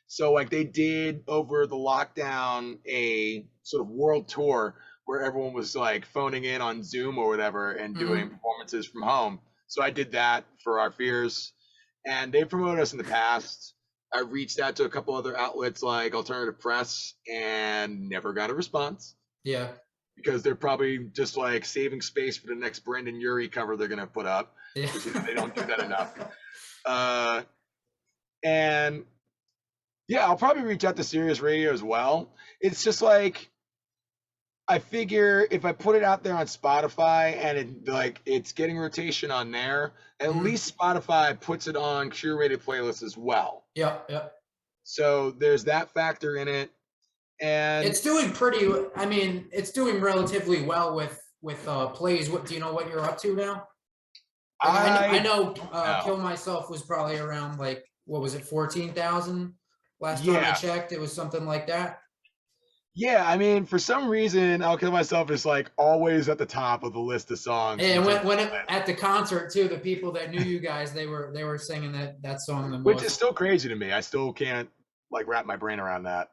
So like they did over the lockdown a sort of world tour where everyone was like phoning in on Zoom or whatever and doing performances from home. So I did that for Our Fears, and they promoted us in the past. I reached out to a couple other outlets like Alternative Press and never got a response.
Yeah.
Because they're probably just like saving space for the next Brandon Urie cover they're gonna put up.
Yeah.
They don't do that enough. And yeah, I'll probably reach out to Sirius Radio as well. It's just like I figure if I put it out there on Spotify and it's getting rotation on there, at least Spotify puts it on curated playlists as well.
Yeah, yeah.
So there's that factor in it. And
it's doing it's doing relatively well with plays. What do you know what you're up to now? I know Kill Myself was probably around like, what was it, 14,000 last time I checked. It was something like that.
Yeah, I mean, for some reason, I'll Kill Myself is like always at the top of the list of songs.
And at the concert too, the people that knew you guys, they were singing that song the most.
Which is still crazy to me. I still can't like wrap my brain around that.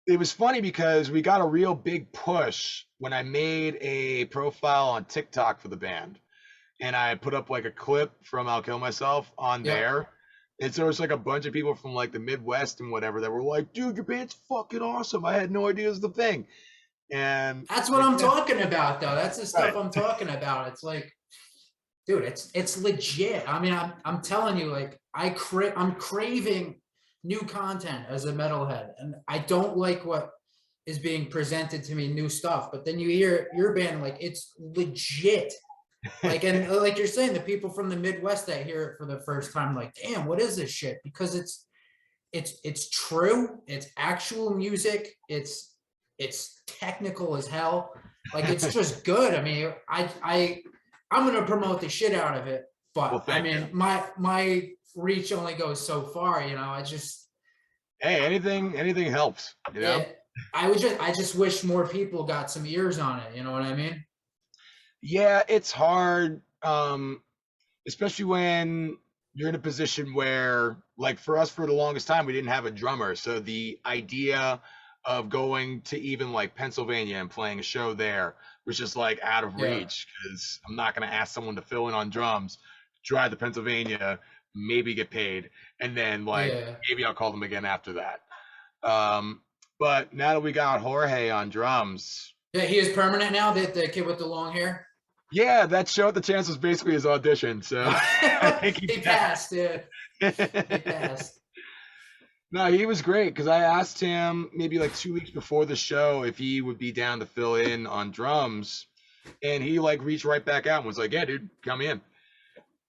It was funny because we got a real big push when I made a profile on TikTok for the band, and I put up like a clip from I'll Kill Myself on there. And so it's like a bunch of people from like the Midwest and whatever that were like, dude, your band's fucking awesome. I had no idea it was the thing. And
that's what I'm talking about, though. That's the stuff I'm talking about. It's like, dude, it's legit. I mean, I'm telling you, like, I'm craving new content as a metalhead, and I don't like what is being presented to me, new stuff. But then you hear your band, like, it's legit. Like, and like you're saying, the people from the Midwest that hear it for the first time, like, damn, what is this shit? Because it's true. It's actual music. It's technical as hell. Like, it's just good. I mean, I'm gonna promote the shit out of it, but I mean, my reach only goes so far. You know, I just
anything helps. You know,
I just wish more people got some ears on it. You know what I mean?
Yeah, it's hard, especially when you're in a position where, like for us, for the longest time, we didn't have a drummer. So the idea of going to even like Pennsylvania and playing a show there was just like out of
Yeah.
reach because I'm not going to ask someone to fill in on drums, drive to Pennsylvania, maybe get paid, and then like
Yeah.
maybe I'll call them again after that. But now that we got Jorge on drums,
Yeah, he is permanent now, the kid with the long hair.
yeah, that show at the Chance was basically his audition. So I think
he passed, yeah. He passed.
No, he was great because I asked him maybe like 2 weeks before the show if he would be down to fill in on drums, and he like reached right back out and was like, "Yeah, dude, come in."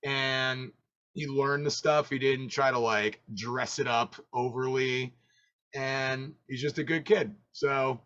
And he learned the stuff. He didn't try to like dress it up overly, and he's just a good kid. So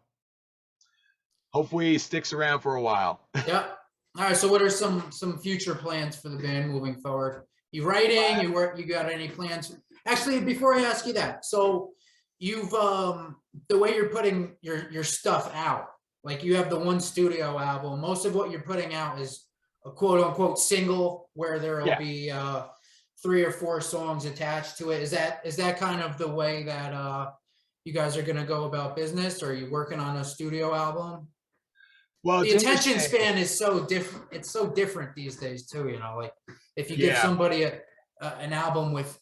hopefully he sticks around for a while.
Yep. All right. So, what are some future plans for the band moving forward? You writing? You work? You got any plans? Actually, before I ask you that, so you've the way you're putting your stuff out, like you have the one studio album. Most of what you're putting out is a quote unquote single, where there'll be 3 or 4 songs attached to it. Is that kind of the way that you guys are going to go about business? Or are you working on a studio album?
Well,
The attention span is so different. It's so different these days too. You know, like if you give somebody an album with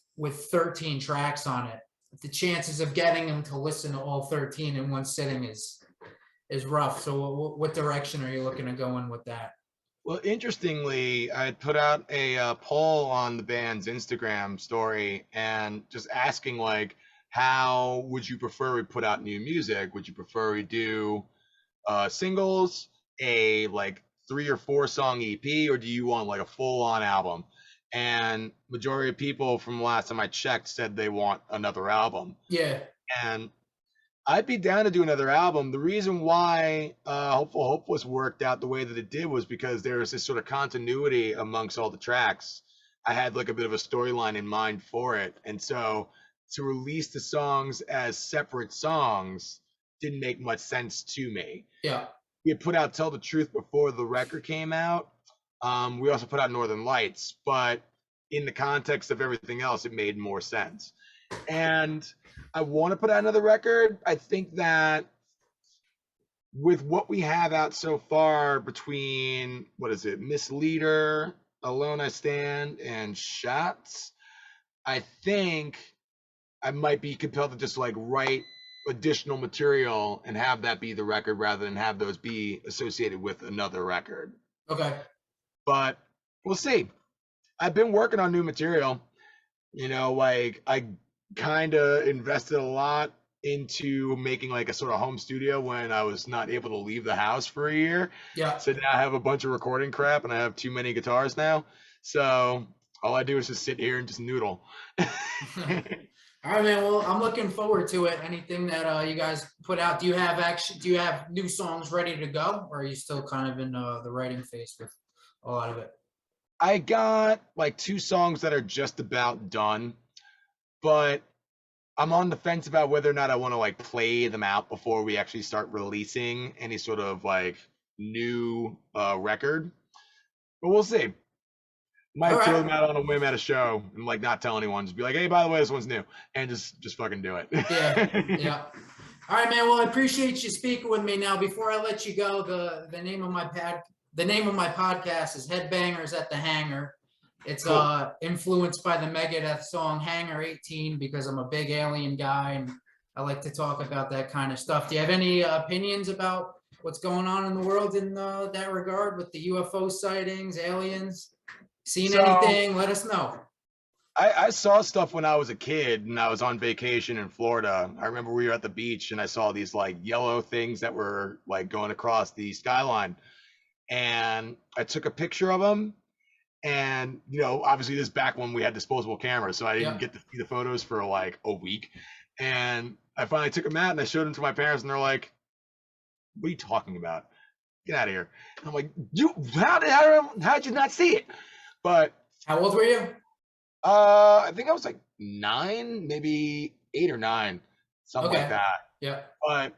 13 tracks on it, the chances of getting them to listen to all 13 in one sitting is rough. So what direction are you looking to go in with that?
Well, interestingly, I put out a poll on the band's Instagram story and just asking like, how would you prefer we put out new music? Would you prefer we do singles, a like 3 or 4 song EP, or do you want like a full on album? And majority of people from the last time I checked said they want another album.
Yeah.
And I'd be down to do another album. The reason why Hopeful Hopeless worked out the way that it did was because there was this sort of continuity amongst all the tracks. I had like a bit of a storyline in mind for it. And so to release the songs as separate songs didn't make much sense to me.
Yeah.
We had put out Tell the Truth before the record came out. We also put out Northern Lights, but in the context of everything else, it made more sense. And I want to put out another record. I think that with what we have out so far between, Misleader, Alone I Stand, and Shots, I think I might be compelled to just like write additional material and have that be the record rather than have those be associated with another record.
Okay.
But we'll see. I've been working on new material. You know, like I kind of invested a lot into making like a sort of home studio when I was not able to leave the house for a year.
Yeah.
So now I have a bunch of recording crap and I have too many guitars now. So all I do is just sit here and just noodle.
All right, man. Well, I'm looking forward to it. Anything that you guys put out, do you have new songs ready to go, or are you still kind of in the writing phase with a lot of it?
I got like 2 songs that are just about done, but I'm on the fence about whether or not I want to like play them out before we actually start releasing any sort of like new record. But we'll see. Might throw them out on a whim at a show and like not tell anyone. Just be like, hey, by the way, this one's new, and just fucking do it.
Yeah. All right, man. Well, I appreciate you speaking with me. Now, before I let you go, the name of my podcast is Headbangers at the Hangar. It's cool. Influenced by the Megadeth song Hangar 18 because I'm a big Alien guy and I like to talk about that kind of stuff. Do you have any opinions about what's going on in the world in that regard with the UFO sightings, aliens? Seen anything? Let us know.
I saw stuff when I was a kid and I was on vacation in Florida. I remember we were at the beach and I saw these like yellow things that were like going across the skyline. And I took a picture of them. And, you know, obviously this is back when we had disposable cameras, so I didn't get to see the photos for like a week. And I finally took them out and I showed them to my parents and they're like, what are you talking about? Get out of here. And I'm like, how'd you not see it? But
how old were you?
I think I was like 9, maybe 8 or 9, something like that.
Yeah.
But,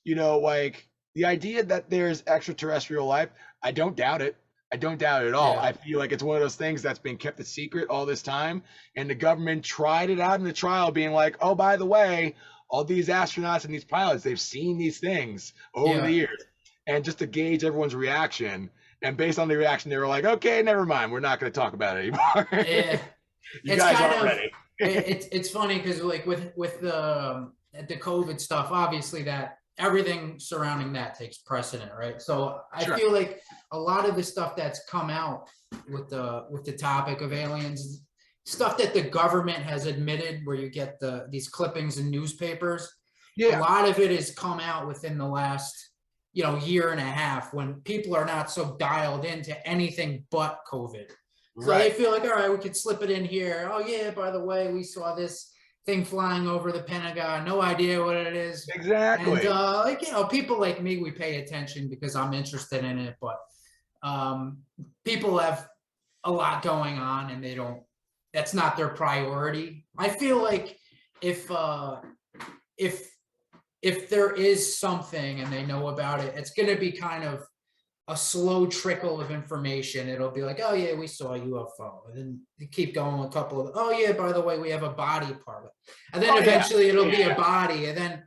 you know, like the idea that there's extraterrestrial life, I don't doubt it. I don't doubt it at all. Yeah. I feel like it's one of those things that's been kept a secret all this time. And the government tried it out in the trial being like, oh, by the way, all these astronauts and these pilots, they've seen these things over the years. And just to gauge everyone's reaction, and based on the reaction, they were like, okay, never mind. We're not going to talk about it anymore.
Yeah.
You guys aren't ready.
It's funny because like with the COVID stuff, obviously that everything surrounding that takes precedent, right? So I feel like a lot of the stuff that's come out with the topic of aliens, stuff that the government has admitted, where you get these clippings in newspapers, a lot of it has come out within the last year and a half, when people are not so dialed into anything but COVID. So they feel like, all right, we could slip it in here. Oh yeah, by the way, we saw this thing flying over the Pentagon. No idea what it is.
Exactly.
And people like me, we pay attention because I'm interested in it. But people have a lot going on, and they don't. That's not their priority. I feel like if there is something and they know about it, it's going to be kind of a slow trickle of information. It'll be like, oh yeah, we saw a UFO, and then you keep going a couple of, oh yeah, by the way, we have a body part, and then eventually it'll be a body, and then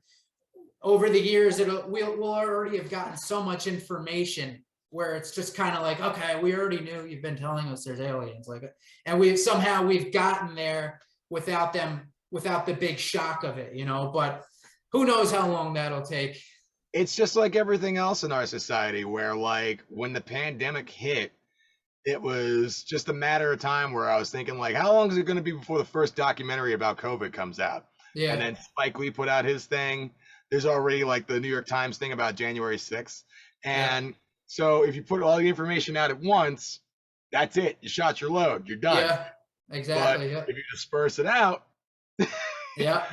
over the years we'll already have gotten so much information where it's just kind of like, okay, we already knew, you've been telling us there's aliens, like, and we've gotten there without the big shock of it, but who knows how long that'll take.
It's just like everything else in our society, where like when the pandemic hit, it was just a matter of time where I was thinking like, how long is it going to be before the first documentary about COVID comes out? Yeah. And then Spike Lee put out his thing. There's already like the New York Times thing about January 6th. And so if you put all the information out at once, that's it. You shot your load. You're done.
Yeah, exactly.
But if you disperse it out.
Yeah.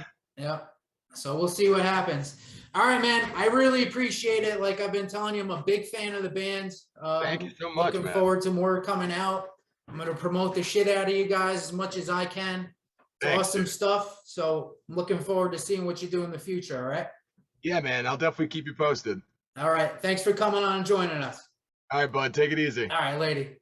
So we'll see what happens. All right, man. I really appreciate it. Like I've been telling you, I'm a big fan of the band.
Thank you so much.
Looking forward to more coming out. I'm going to promote the shit out of you guys as much as I can. It's awesome stuff. So I'm looking forward to seeing what you do in the future. All right.
Yeah, man. I'll definitely keep you posted.
All right. Thanks for coming on and joining us.
All right, bud. Take it easy.
All right, lady.